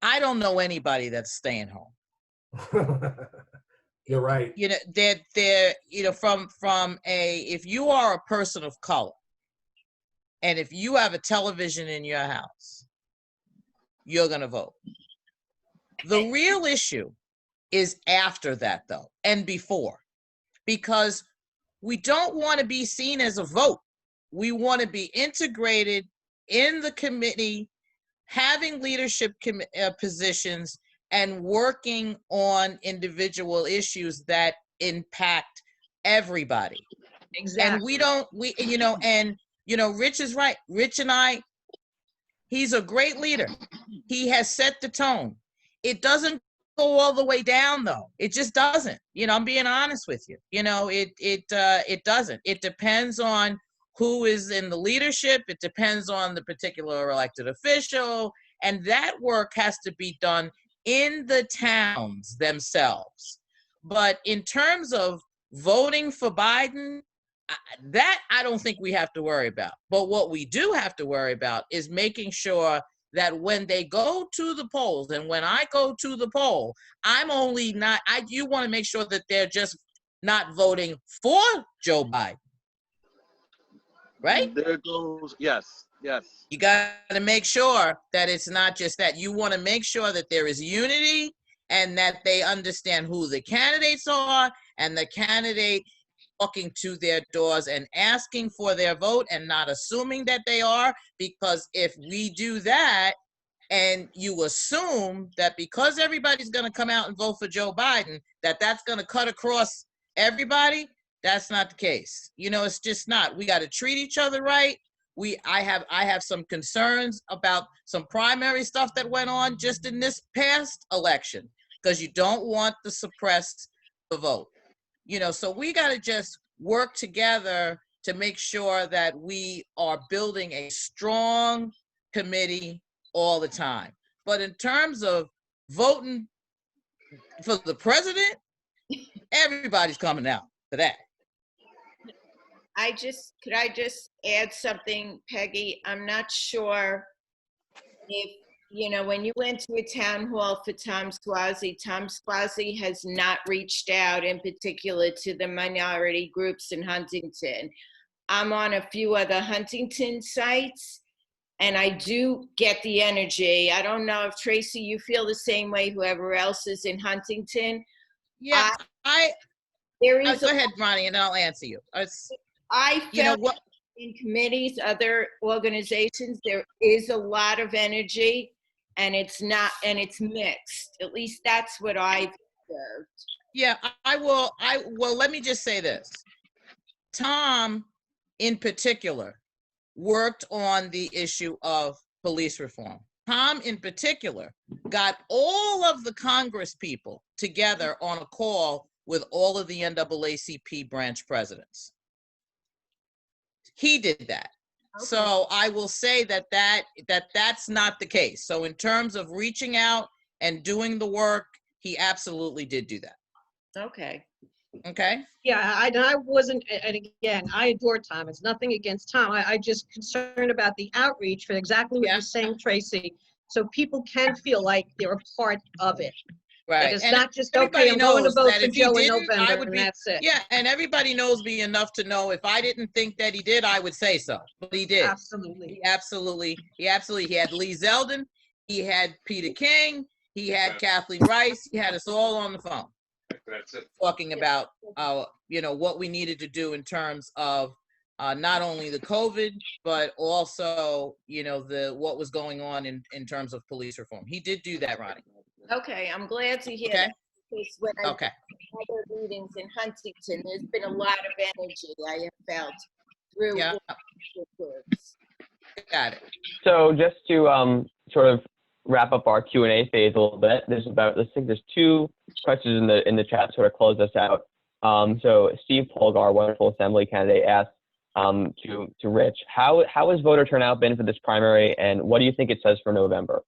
I don't know anybody that's staying home. You're right. You know, they're you know, from if you are a person of color, and if you have a television in your house, you're gonna vote. The real issue is after that, though, and before, because we don't want to be seen as a vote. We want to be integrated in the committee, having leadership positions, and working on individual issues that impact everybody. Exactly. And Rich is right. Rich and I, he's a great leader. He has set the tone. It doesn't go all the way down, though. It just doesn't. I'm being honest with you. It doesn't. It depends on who is in the leadership. It depends on the particular elected official, and that work has to be done in the towns themselves. But in terms of voting for Biden, that I don't think we have to worry about. But what we do have to worry about is making sure that when they go to the polls, and when I go to the poll, you want to make sure that they're just not voting for Joe Biden, right? There goes, yes. You got to make sure that it's not just that. You want to make sure that there is unity and that they understand who the candidates are, and the candidate walking to their doors and asking for their vote and not assuming that they are. Because if we do that and you assume that because everybody's going to come out and vote for Joe Biden, that's going to cut across everybody, that's not the case. It's just not. We got to treat each other right. I have some concerns about some primary stuff that went on just in this past election, because you don't want to suppress the vote. So we got to just work together to make sure that we are building a strong committee all the time. But in terms of voting for the president, everybody's coming out for that. Could I just add something, Peggy? I'm not sure if, when you went to a town hall for Tom Squazzi has not reached out in particular to the minority groups in Huntington. I'm on a few other Huntington sites, and I do get the energy. I don't know if, Tracy, you feel the same way, whoever else is in Huntington. Yeah, there is go ahead, Ronnie, and I'll answer you. I felt in committees, other organizations, there is a lot of energy, and it's mixed. At least that's what I've observed. Yeah, well, let me just say this. Tom, in particular, worked on the issue of police reform. Tom, in particular, got all of the Congress people together on a call with all of the NAACP branch presidents. He did that. Okay. So I will say that's not the case. So in terms of reaching out and doing the work, he absolutely did do that. Okay. Yeah, I wasn't, and again, I adore Tom. It's nothing against Tom. I just concerned about the outreach for exactly what you're saying, Tracy, so people can feel like they're a part of it. Right. It's not just, okay, I'm going to vote for Joe in November, and that's it. Yeah, and everybody knows me enough to know if I didn't think that he did, I would say so. But he did. Absolutely. He had Lee Zeldin, he had Peter King, he had Kathleen Rice, he had us all on the phone. That's it. Talking about, what we needed to do in terms of not only the COVID, but also, what was going on in terms of police reform. He did do that, Ronnie. Okay, I'm glad to hear that. Because when I had other meetings in Huntington, there's been a lot of energy I have felt through all the groups. Got it. So just to sort of wrap up our Q&A phase a little bit. There's two questions in the chat to sort of close us out. So Steve Polgar, wonderful Assembly candidate, asked to Rich, how has voter turnout been for this primary, and what do you think it says for November?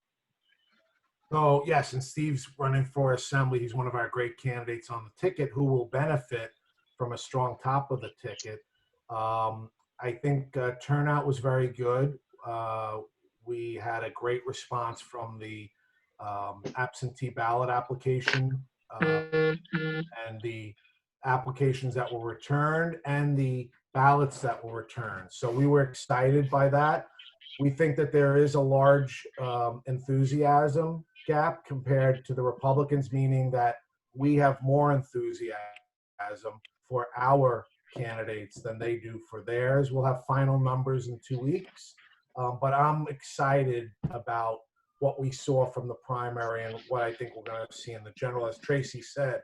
So yes, and Steve's running for Assembly. He's one of our great candidates on the ticket who will benefit from a strong top of the ticket. I think turnout was very good. We had a great response from the absentee ballot application and the applications that were returned and the ballots that were returned. So we were excited by that. We think that there is a large enthusiasm gap compared to the Republicans, meaning that we have more enthusiasm for our candidates than they do for theirs. We'll have final numbers in 2 weeks, but I'm excited about what we saw from the primary and what I think we're going to see in the general. As Tracy said,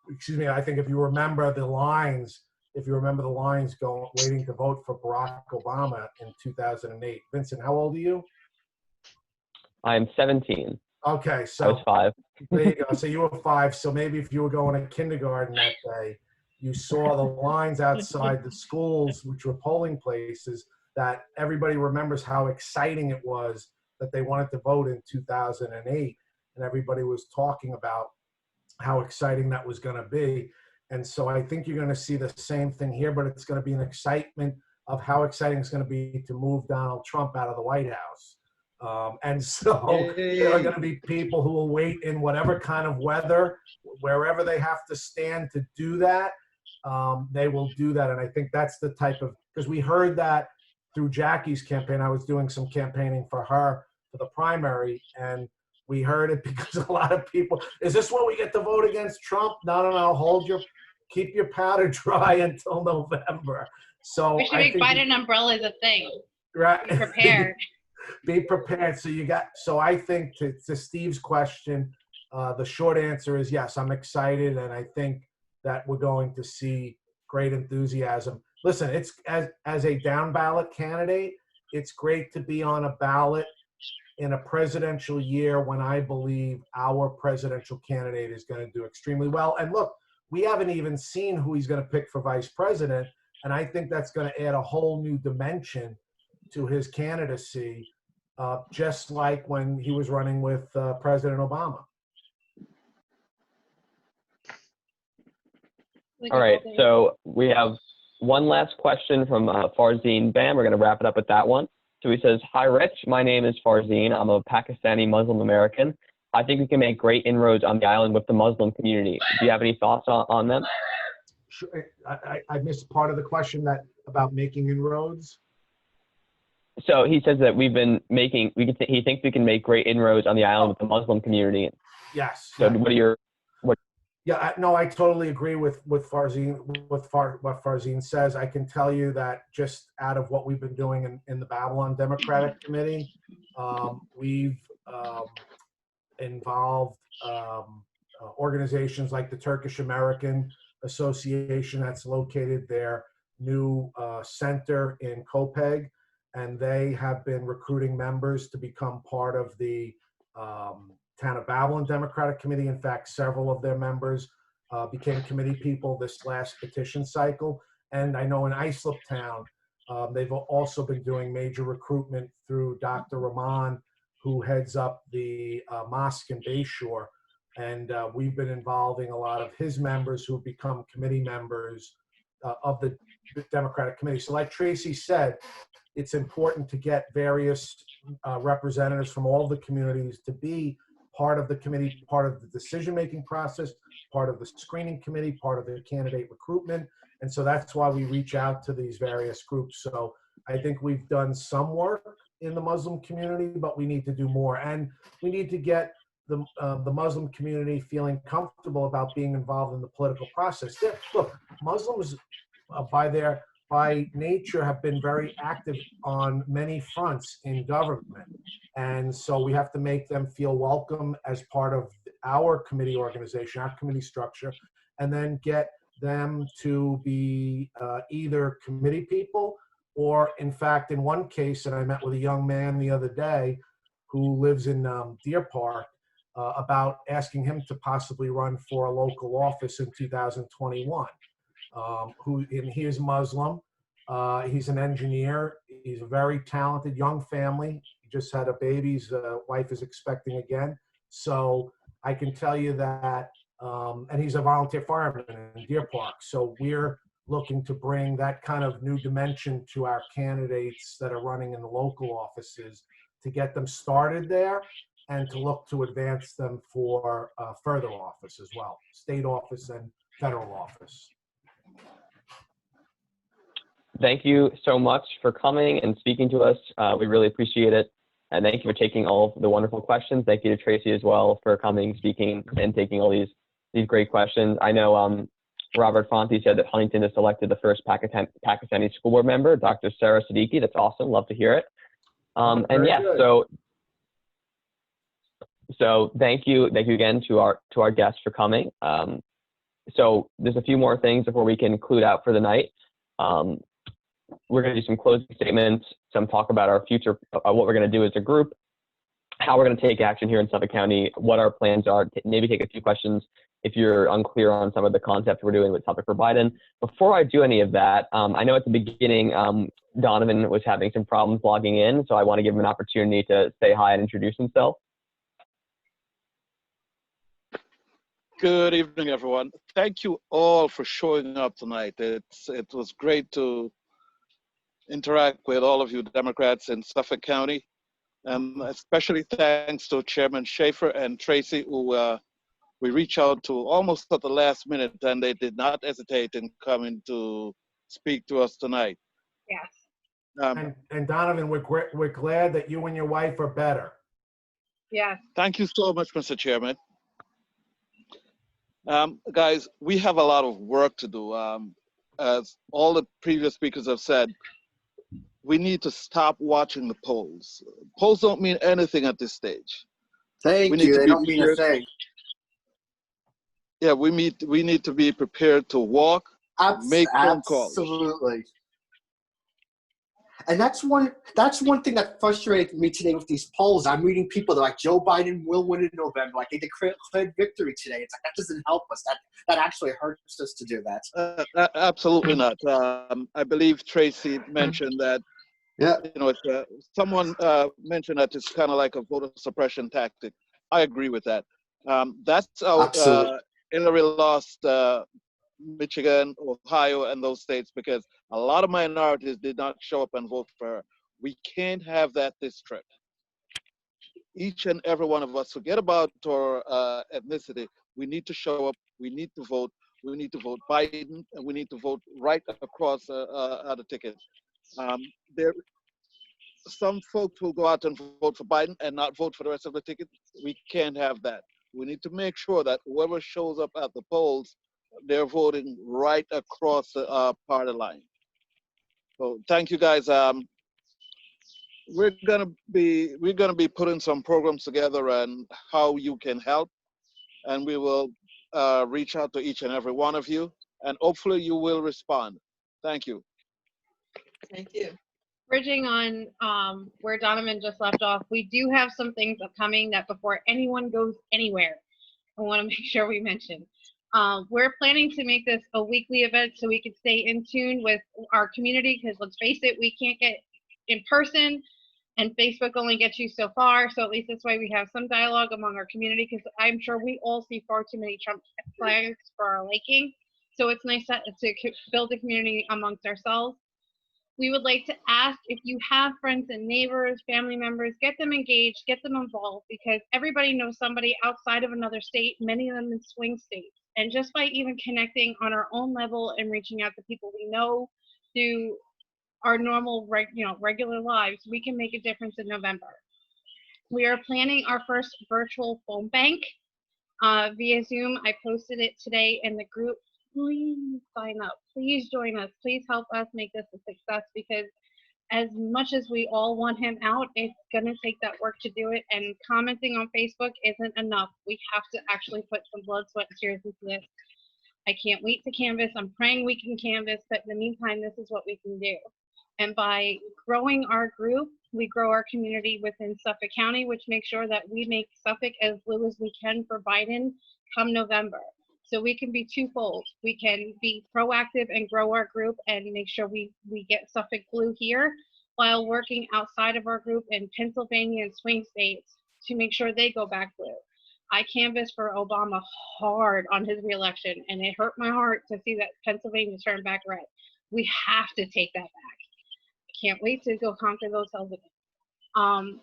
excuse me, I think if you remember the lines going, waiting to vote for Barack Obama in 2008. Vincent, how old are you? I'm 17. Okay, so I was 5. There you go. So you were 5. So maybe if you were going to kindergarten that day, you saw the lines outside the schools, which were polling places, that everybody remembers how exciting it was that they wanted to vote in 2008. And everybody was talking about how exciting that was going to be. And so I think you're going to see the same thing here, but it's going to be an excitement of how exciting it's going to be to move Donald Trump out of the White House. And so there are going to be people who will wait in whatever kind of weather, wherever they have to stand to do that, they will do that. And I think that's the type of, because we heard that through Jackie's campaign. I was doing some campaigning for her for the primary, and we heard it because a lot of people, is this what we get to vote against Trump? No, keep your powder dry until November. So We should make Biden umbrellas a thing. Right. Be prepared. Be prepared. So I think to Steve's question, the short answer is yes, I'm excited, and I think that we're going to see great enthusiasm. Listen, it's as a down ballot candidate, it's great to be on a ballot in a presidential year when I believe our presidential candidate is going to do extremely well. And look, we haven't even seen who he's going to pick for vice president, and I think that's going to add a whole new dimension to his candidacy, just like when he was running with President Obama. All right, so we have one last question from Farzeen Bam. We're going to wrap it up with that one. So he says, "Hi, Rich. My name is Farzeen. I'm a Pakistani Muslim American. I think we can make great inroads on the island with the Muslim community. Do you have any thoughts on them?" Sure. I missed part of the question about making inroads. So he says that he thinks we can make great inroads on the island with the Muslim community. Yes. So Yeah. No, I totally agree with Farzeen, what Farzeen says. I can tell you that just out of what we've been doing in the Babylon Democratic Committee, we've involved organizations like the Turkish American Association that's located their new center in Copeg, and they have been recruiting members to become part of the Town of Babylon Democratic Committee. In fact, several of their members became committee people this last petition cycle. And I know in Islip Town, they've also been doing major recruitment through Dr. Rahman, who heads up the mosque in Bayshore. And we've been involving a lot of his members who have become committee members of the Democratic Committee. So like Tracy said, it's important to get various representatives from all the communities to be part of the committee, part of the decision-making process, part of the screening committee, part of the candidate recruitment. And so that's why we reach out to these various groups. So I think we've done some work in the Muslim community, but we need to do more. And we need to get the Muslim community feeling comfortable about being involved in the political process. Look, Muslims by nature have been very active on many fronts in government. And so we have to make them feel welcome as part of our committee organization, our committee structure, and then get them to be either committee people or, in fact, in one case, and I met with a young man the other day who lives in Deer Park, about asking him to possibly run for a local office in 2021. He is Muslim. He's an engineer. He's a very talented young family. He just had a baby. His wife is expecting again. So I can tell you that, and he's a volunteer fireman in Deer Park. So we're looking to bring that kind of new dimension to our candidates that are running in the local offices, to get them started there and to look to advance them for further office as well, state office and federal office. Thank you so much for coming and speaking to us. We really appreciate it. And thank you for taking all of the wonderful questions. Thank you to Tracy as well for coming, speaking, and taking all these great questions. I know Robert Fonte said that Huntington has selected the first Pakistani school board member, Dr. Sarah Siddiqui. That's awesome. Love to hear it. And yeah, so thank you again to our guests for coming. So there's a few more things before we can conclude out for the night. We're going to do some closing statements, some talk about our future, what we're going to do as a group, how we're going to take action here in Suffolk County, what our plans are, maybe take a few questions if you're unclear on some of the concepts we're doing with Suffolk for Biden. Before I do any of that, I know at the beginning, Donovan was having some problems logging in, so I want to give him an opportunity to say hi and introduce himself. Good evening, everyone. Thank you all for showing up tonight. It was great to interact with all of you Democrats in Suffolk County, and especially thanks to Chairman Schaefer and Tracy, who we reached out to almost at the last minute, and they did not hesitate in coming to speak to us tonight. Yes. And Donovan, we're glad that you and your wife are better. Yes. Thank you so much, Mr. Chairman. Guys, we have a lot of work to do. As all the previous speakers have said, we need to stop watching the polls. Polls don't mean anything at this stage. Thank you. They don't mean a thing. Yeah, we need to be prepared to walk, make phone calls. Absolutely. And that's one thing that frustrated me today with these polls. I'm reading people that are like, Joe Biden will win in November. Like, they declared victory today. It's like, that doesn't help us. That actually hurts us to do that. Absolutely not. I believe Tracy mentioned that. Yeah. You know, someone mentioned that it's kind of like a voter suppression tactic. I agree with that. That's how Hillary lost Michigan, Ohio, and those states, because a lot of minorities did not show up and vote for her. We can't have that this trip. Each and every one of us, forget about our ethnicity. We need to show up. We need to vote. We need to vote Biden, and we need to vote right across the ticket. There, some folks will go out and vote for Biden and not vote for the rest of the ticket. We can't have that. We need to make sure that whoever shows up at the polls, they're voting right across the party line. So thank you, guys. We're gonna be putting some programs together and how you can help, and we will reach out to each and every one of you, and hopefully you will respond. Thank you. Thank you. Bridging on where Donovan just left off, we do have some things upcoming that before anyone goes anywhere, I want to make sure we mention. We're planning to make this a weekly event so we can stay in tune with our community, because let's face it, we can't get in person and Facebook only gets you so far. So at least this way we have some dialogue among our community, because I'm sure we all see far too many Trump flags for our liking. So it's nice to build a community amongst ourselves. We would like to ask if you have friends and neighbors, family members, get them engaged, get them involved, because everybody knows somebody outside of another state, many of them in swing states. And just by even connecting on our own level and reaching out to people we know through our normal, regular lives, we can make a difference in November. We are planning our first virtual phone bank via Zoom. I posted it today in the group. Please sign up. Please join us. Please help us make this a success, because as much as we all want him out, it's going to take that work to do it. And commenting on Facebook isn't enough. We have to actually put some blood, sweat, and tears into this. I can't wait to canvass. I'm praying we can canvass, but in the meantime, this is what we can do. And by growing our group, we grow our community within Suffolk County, which makes sure that we make Suffolk as blue as we can for Biden come November. So we can be twofold. We can be proactive and grow our group and make sure we get Suffolk blue here, while working outside of our group in Pennsylvania and swing states to make sure they go back blue. I canvassed for Obama hard on his reelection, and it hurt my heart to see that Pennsylvania turned back red. We have to take that back. I can't wait to go conquer those hills again.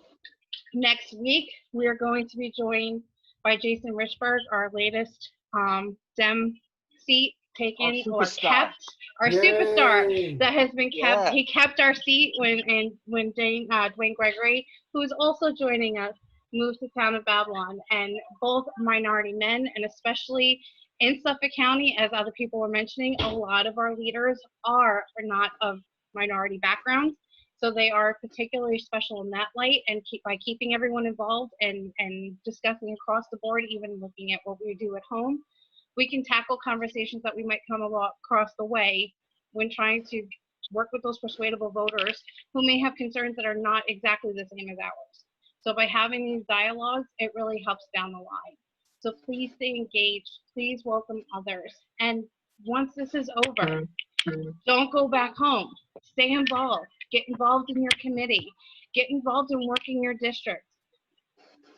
Next week, we are going to be joined by Jason Richburg, our latest Dem seat taken or kept, our superstar that has been kept. He kept our seat when Dwayne Gregory, who is also joining us, moved to town of Babylon. And both minority men, and especially in Suffolk County, as other people were mentioning, a lot of our leaders are not of minority backgrounds. So they are particularly special in that light, and by keeping everyone involved and discussing across the board, even looking at what we do at home, we can tackle conversations that we might come across the way when trying to work with those persuadable voters who may have concerns that are not exactly the same as ours. So by having these dialogues, it really helps down the line. So please stay engaged, please welcome others. And once this is over, don't go back home, stay involved, get involved in your committee, get involved in working your district,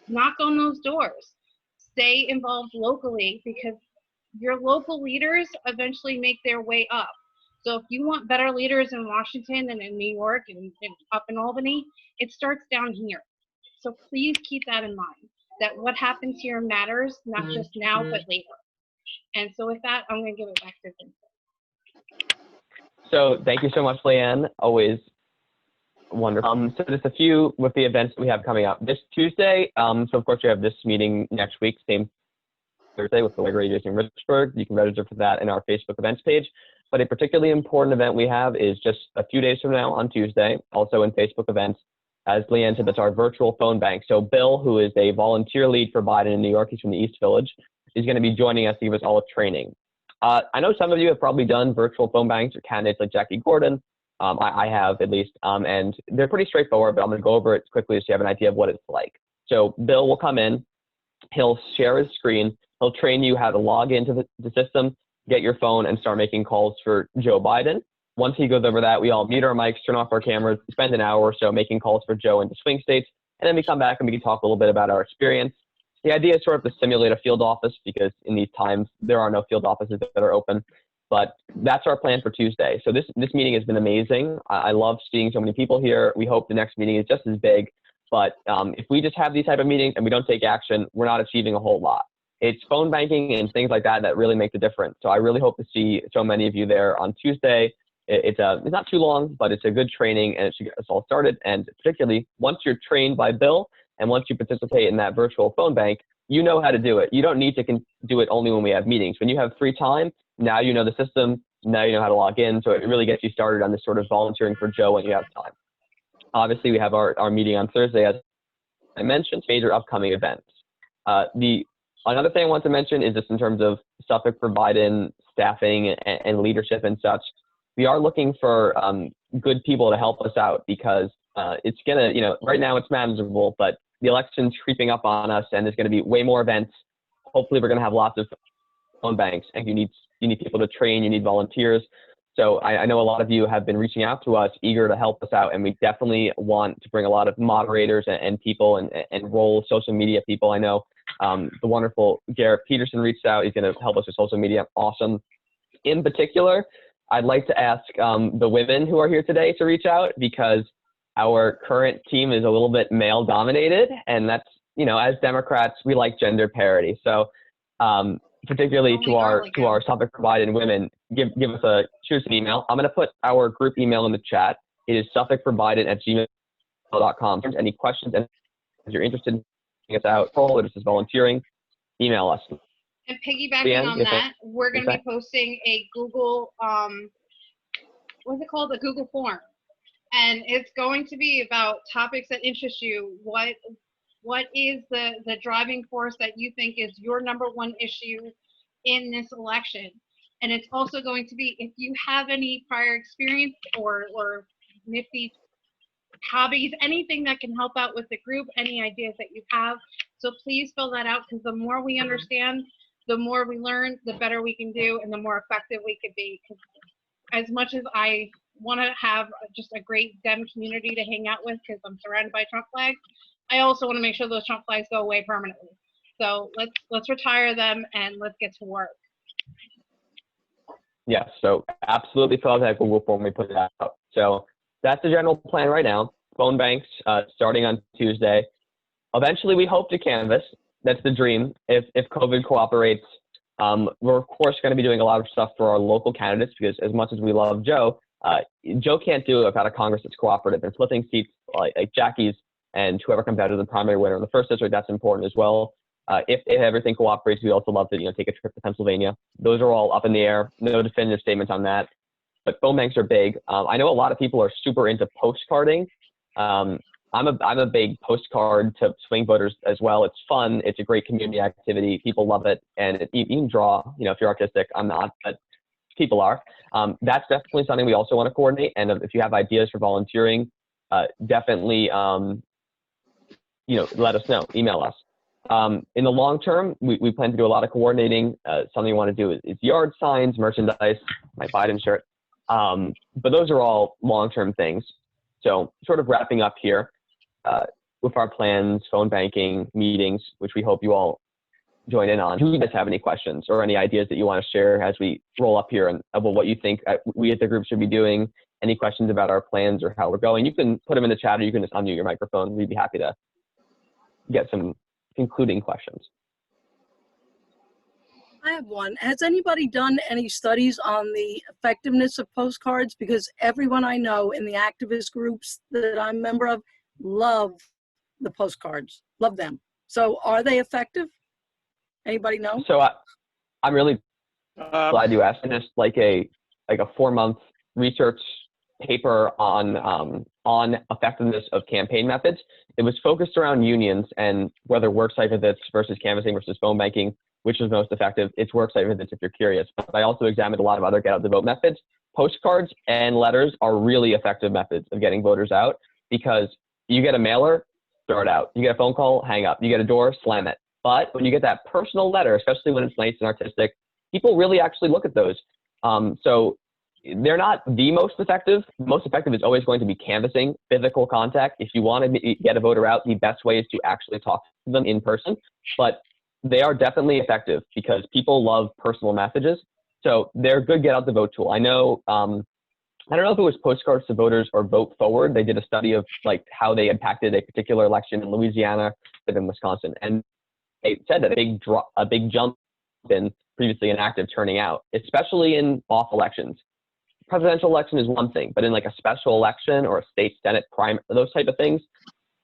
knock on those doors, stay involved locally, because your local leaders eventually make their way up. So if you want better leaders in Washington and in New York and up in Albany, it starts down here. So please keep that in mind, that what happens here matters, not just now, but later. And so with that, I'm going to give it back to Vincent. So thank you so much, Leanne. Always wonderful. So just a few with the events we have coming up this Tuesday. So of course you have this meeting next week, same Thursday, with the Gregory Jason Richburg. You can register for that in our Facebook events page. But a particularly important event we have is just a few days from now on Tuesday, also in Facebook events. As Leanne said, that's our virtual phone bank. So Bill, who is a volunteer lead for Biden in New York, he's from the East Village, is going to be joining us to give us all a training. I know some of you have probably done virtual phone banks or candidates like Jackie Gordon. I have, at least, and they're pretty straightforward, but I'm going to go over it quickly so you have an idea of what it's like. So Bill will come in, he'll share his screen, he'll train you how to log into the system, get your phone, and start making calls for Joe Biden. Once he goes over that, we all mute our mics, turn off our cameras, spend an hour or so making calls for Joe into swing states, and then we come back and we can talk a little bit about our experience. The idea is sort of to simulate a field office, because in these times, there are no field offices that are open. But that's our plan for Tuesday. So this meeting has been amazing. I love seeing so many people here. We hope the next meeting is just as big. But if we just have these type of meetings and we don't take action, we're not achieving a whole lot. It's phone banking and things like that that really make the difference. So I really hope to see so many of you there on Tuesday. It's not too long, but it's a good training, and it should get us all started. And particularly, once you're trained by Bill and once you participate in that virtual phone bank, you know how to do it. You don't need to do it only when we have meetings. When you have free time, now you know the system, now you know how to log in. So it really gets you started on this sort of volunteering for Joe when you have time. Obviously, we have our meeting on Thursday, as I mentioned, major upcoming events. Another thing I want to mention is just in terms of Suffolk for Biden staffing and leadership and such. We are looking for good people to help us out, because it's going to, right now it's manageable, but the election's creeping up on us and there's going to be way more events. Hopefully we're going to have lots of phone banks, and you need people to train, you need volunteers. So I know a lot of you have been reaching out to us, eager to help us out, and we definitely want to bring a lot of moderators and people and role social media people. I know the wonderful Garrett Peterson reached out. He's going to help us with social media. Awesome. In particular, I'd like to ask the women who are here today to reach out, because our current team is a little bit male dominated, and that's, as Democrats, we like gender parity. So particularly to our Suffolk for Biden women, shoot us an email. I'm going to put our group email in the chat. It is suffolkforbiden@gmail.com. If there's any questions, and if you're interested in getting us out, or just volunteering, email us. And piggybacking on that, we're going to be posting a Google, what's it called? A Google form. And it's going to be about topics that interest you. What is the driving force that you think is your number one issue in this election? And it's also going to be, if you have any prior experience or nifty hobbies, anything that can help out with the group, any ideas that you have. So please fill that out, because the more we understand, the more we learn, the better we can do, and the more effective we could be. 'Cause as much as I want to have just a great Dem community to hang out with, because I'm surrounded by Trump flags, I also want to make sure those Trump flags go away permanently. So let's retire them and let's get to work. Yes, so absolutely fill out that Google form we put it out. So that's the general plan right now. Phone banks starting on Tuesday. Eventually, we hope to canvass. That's the dream. If COVID cooperates, we're of course going to be doing a lot of stuff for our local candidates, because as much as we love Joe, Joe can't do it without a Congress that's cooperative, and flipping seats like Jackie's and whoever comes out as the primary winner in the first district, that's important as well. If everything cooperates, we also love to take a trip to Pennsylvania. Those are all up in the air. No definitive statements on that. But phone banks are big. I know a lot of people are super into postcarding. I'm a big postcard to swing voters as well. It's fun. It's a great community activity. People love it, and you can draw. If you're artistic, I'm not, but people are. That's definitely something we also want to coordinate. And if you have ideas for volunteering, definitely let us know. Email us. In the long term, we plan to do a lot of coordinating. Something we want to do is yard signs, merchandise, my Biden shirt. But those are all long-term things. So sort of wrapping up here with our plans, phone banking, meetings, which we hope you all join in on. Do you guys have any questions or any ideas that you want to share as we roll up here, and about what you think we at the group should be doing? Any questions about our plans or how we're going? You can put them in the chat, or you can just unmute your microphone. We'd be happy to get some concluding questions. I have one. Has anybody done any studies on the effectiveness of postcards? Because everyone I know in the activist groups that I'm a member of love the postcards, love them. So are they effective? Anybody know? So I'm really glad you asked. Just like a 4-month research paper on effectiveness of campaign methods. It was focused around unions and whether worksite visits versus canvassing versus phone banking, which was most effective. It's worksite visits if you're curious. But I also examined a lot of other get out the vote methods. Postcards and letters are really effective methods of getting voters out, because you get a mailer, throw it out. You get a phone call, hang up. You get a door, slam it. But when you get that personal letter, especially when it's nice and artistic, people really actually look at those. So they're not the most effective. The most effective is always going to be canvassing, physical contact. If you want to get a voter out, the best way is to actually talk to them in person. But they are definitely effective because people love personal messages. So they're a good get out the vote tool. I know, I don't know if it was postcards to voters or Vote Forward. They did a study of like how they impacted a particular election in Louisiana and in Wisconsin. And they said that a big jump in previously inactive turning out, especially in off elections. Presidential election is one thing, but in like a special election or a state senate prime, those type of things,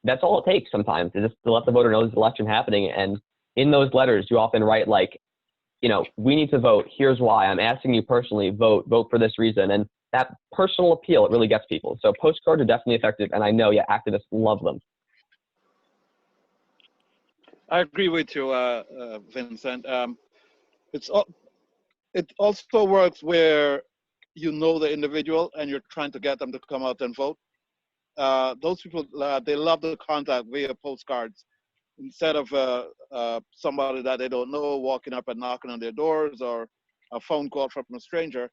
that's all it takes sometimes, is just to let the voter know there's an election happening. And in those letters, you often write like, we need to vote. Here's why. I'm asking you personally, vote for this reason. And that personal appeal, it really gets people. So postcards are definitely effective. And I know, activists love them. I agree with you, Vincent. It also works where you know the individual and you're trying to get them to come out and vote. Those people, they love the contact via postcards instead of somebody that they don't know walking up and knocking on their doors, or a phone call from a stranger.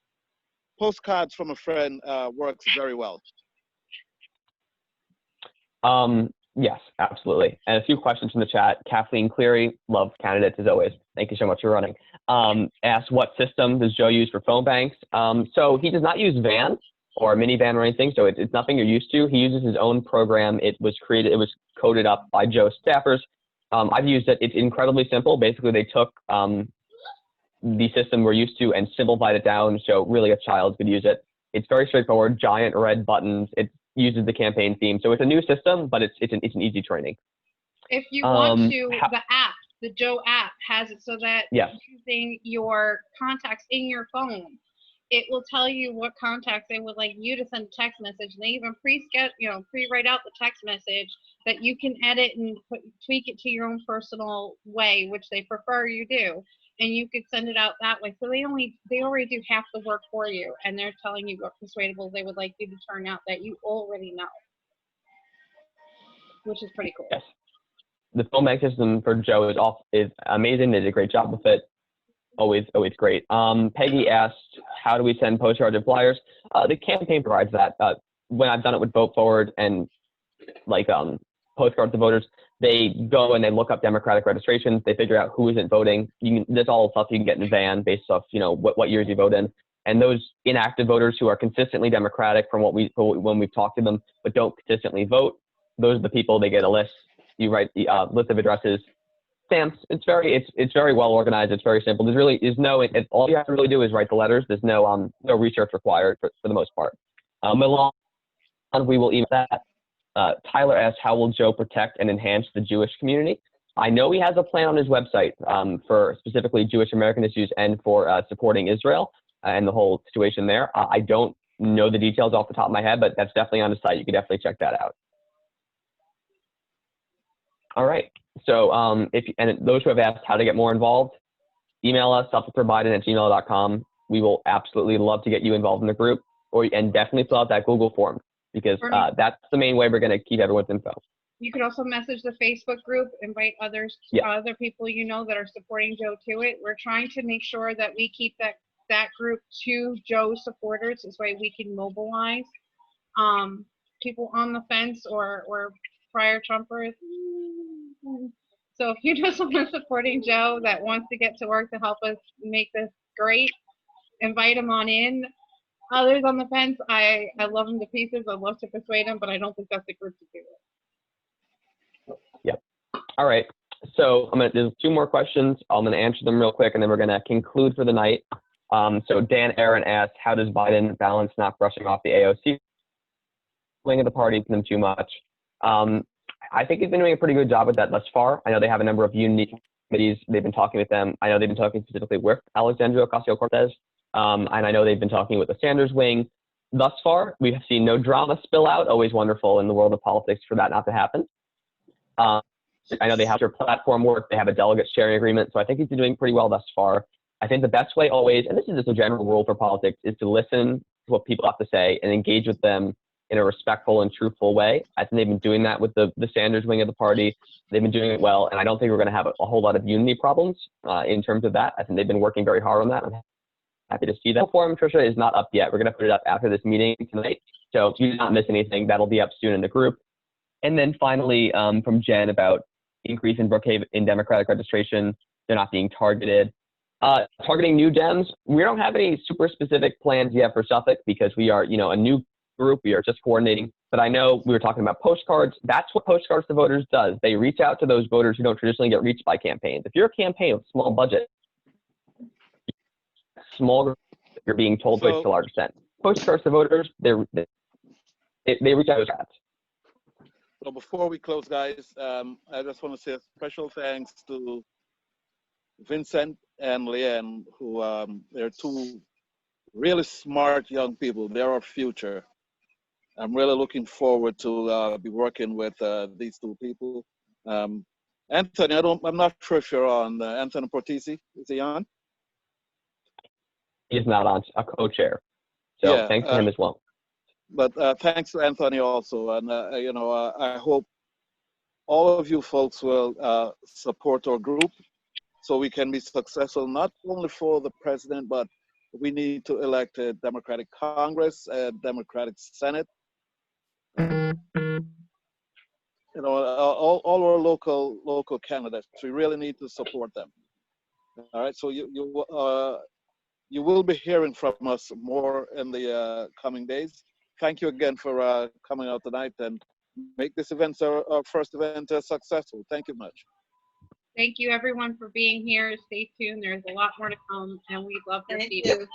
Postcards from a friend works very well. Yes, absolutely. And a few questions from the chat. Kathleen Cleary, love candidates as always. Thank you so much for running. Asked what system does Joe use for phone banks? So he does not use Van or Minivan or anything. So it's nothing you're used to. He uses his own program. It was coded up by Joe's staffers. I've used it. It's incredibly simple. Basically, they took the system we're used to and simplified it down so really a child could use it. It's very straightforward, giant red buttons. It uses the campaign theme. So it's a new system, but it's an easy training. If you want to, the app, the Joe app has it so that using your contacts in your phone, it will tell you what contacts they would like you to send a text message. And they even pre-write out the text message that you can edit and tweak it to your own personal way, which they prefer you do. and you could send it out that way. So they already do half the work for you, and they're telling you what persuadables they would like you to turn out that you already know, which is pretty cool. Yes. The phone system for Joe is amazing. They did a great job with it. Always great. Peggy asked, how do we send postcards and flyers? The campaign provides that. When I've done it with Vote Forward and postcards to voters, they go and they look up Democratic registrations. They figure out who isn't voting. There's all stuff you can get in a van based off, what years you vote in. And those inactive voters who are consistently Democratic from when we've talked to them, but don't consistently vote, those are the people. They get a list. You write the list of addresses, stamps. It's very well organized. It's very simple. All you have to really do is write the letters. There's no research required for the most part. Milan, we will email that. Tyler asked, how will Joe protect and enhance the Jewish community? I know he has a plan on his website for specifically Jewish American issues and for supporting Israel and the whole situation there. I don't know the details off the top of my head, but that's definitely on his site. You can definitely check that out. All right. So and those who have asked how to get more involved, email us, suffolkforbiden@gmail.com. We will absolutely love to get you involved in the group, and definitely fill out that Google form, because that's the main way we're going to keep everyone's info. You could also message the Facebook group, invite other people that are supporting Joe to it. We're trying to make sure that we keep that group to Joe's supporters. This way we can mobilize people on the fence or prior Trumpers. So if you know someone supporting Joe that wants to get to work to help us make this great, invite them on in. Others on the fence, I love them to pieces. I'd love to persuade them, but I don't think that's the group to do it. Yep. All right. So there's 2 more questions. I'm going to answer them real quick, and then we're going to conclude for the night. So Dan Aaron asked, how does Biden balance not brushing off the AOC wing of the party to them too much? I think he's been doing a pretty good job with that thus far. I know they have a number of unique committees. They've been talking with them. I know they've been talking specifically with Alexandria Ocasio-Cortez. And I know they've been talking with the Sanders wing. Thus far, we have seen no drama spill out. Always wonderful in the world of politics for that not to happen. I know they have their platform work. They have a delegate sharing agreement. So I think he's been doing pretty well thus far. I think the best way always, and this is just a general rule for politics, is to listen to what people have to say and engage with them in a respectful and truthful way. I think they've been doing that with the Sanders wing of the party. They've been doing it well. And I don't think we're going to have a whole lot of unity problems in terms of that. I think they've been working very hard on that. Happy to see that. The forum, Tricia, is not up yet. We're going to put it up after this meeting tonight. So if you did not miss anything, that'll be up soon in the group. And then finally, from Jen about increase in Brookhaven in Democratic registration, they're not being targeted. Targeting new Dems, we don't have any super specific plans yet for Suffolk because we are, a new group. We are just coordinating. But I know we were talking about postcards. That's what Postcards to Voters does. They reach out to those voters who don't traditionally get reached by campaigns. If you're a campaign with small budget, small group, you're being told to a large extent. Postcards to Voters, they reach out to us. So before we close, guys, I just want to say a special thanks to Vincent and Leanne, who they're 2 really smart young people. They're our future. I'm really looking forward to be working with these 2 people. Anthony, I'm not sure if you're on. Anthony Portisi, is he on? He's not on, a co-chair. So yeah, thanks to him as well. But thanks to Anthony also. And, I hope all of you folks will support our group so we can be successful, not only for the president, but we need to elect a Democratic Congress, a Democratic Senate. All our local candidates. We really need to support them. All right, so you will be hearing from us more in the coming days. Thank you again for coming out tonight and make this event our first event successful. Thank you much. Thank you everyone for being here. Stay tuned. There's a lot more to come and we'd love your feedback.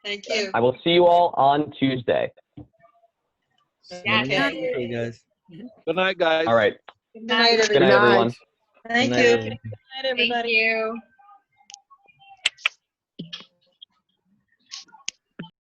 Thank you. I will see you all on Tuesday. Yeah. Hey guys. Good night, guys. All right. Good night, everyone. Good night, everyone. Thank you. Good night, everybody. Thank you.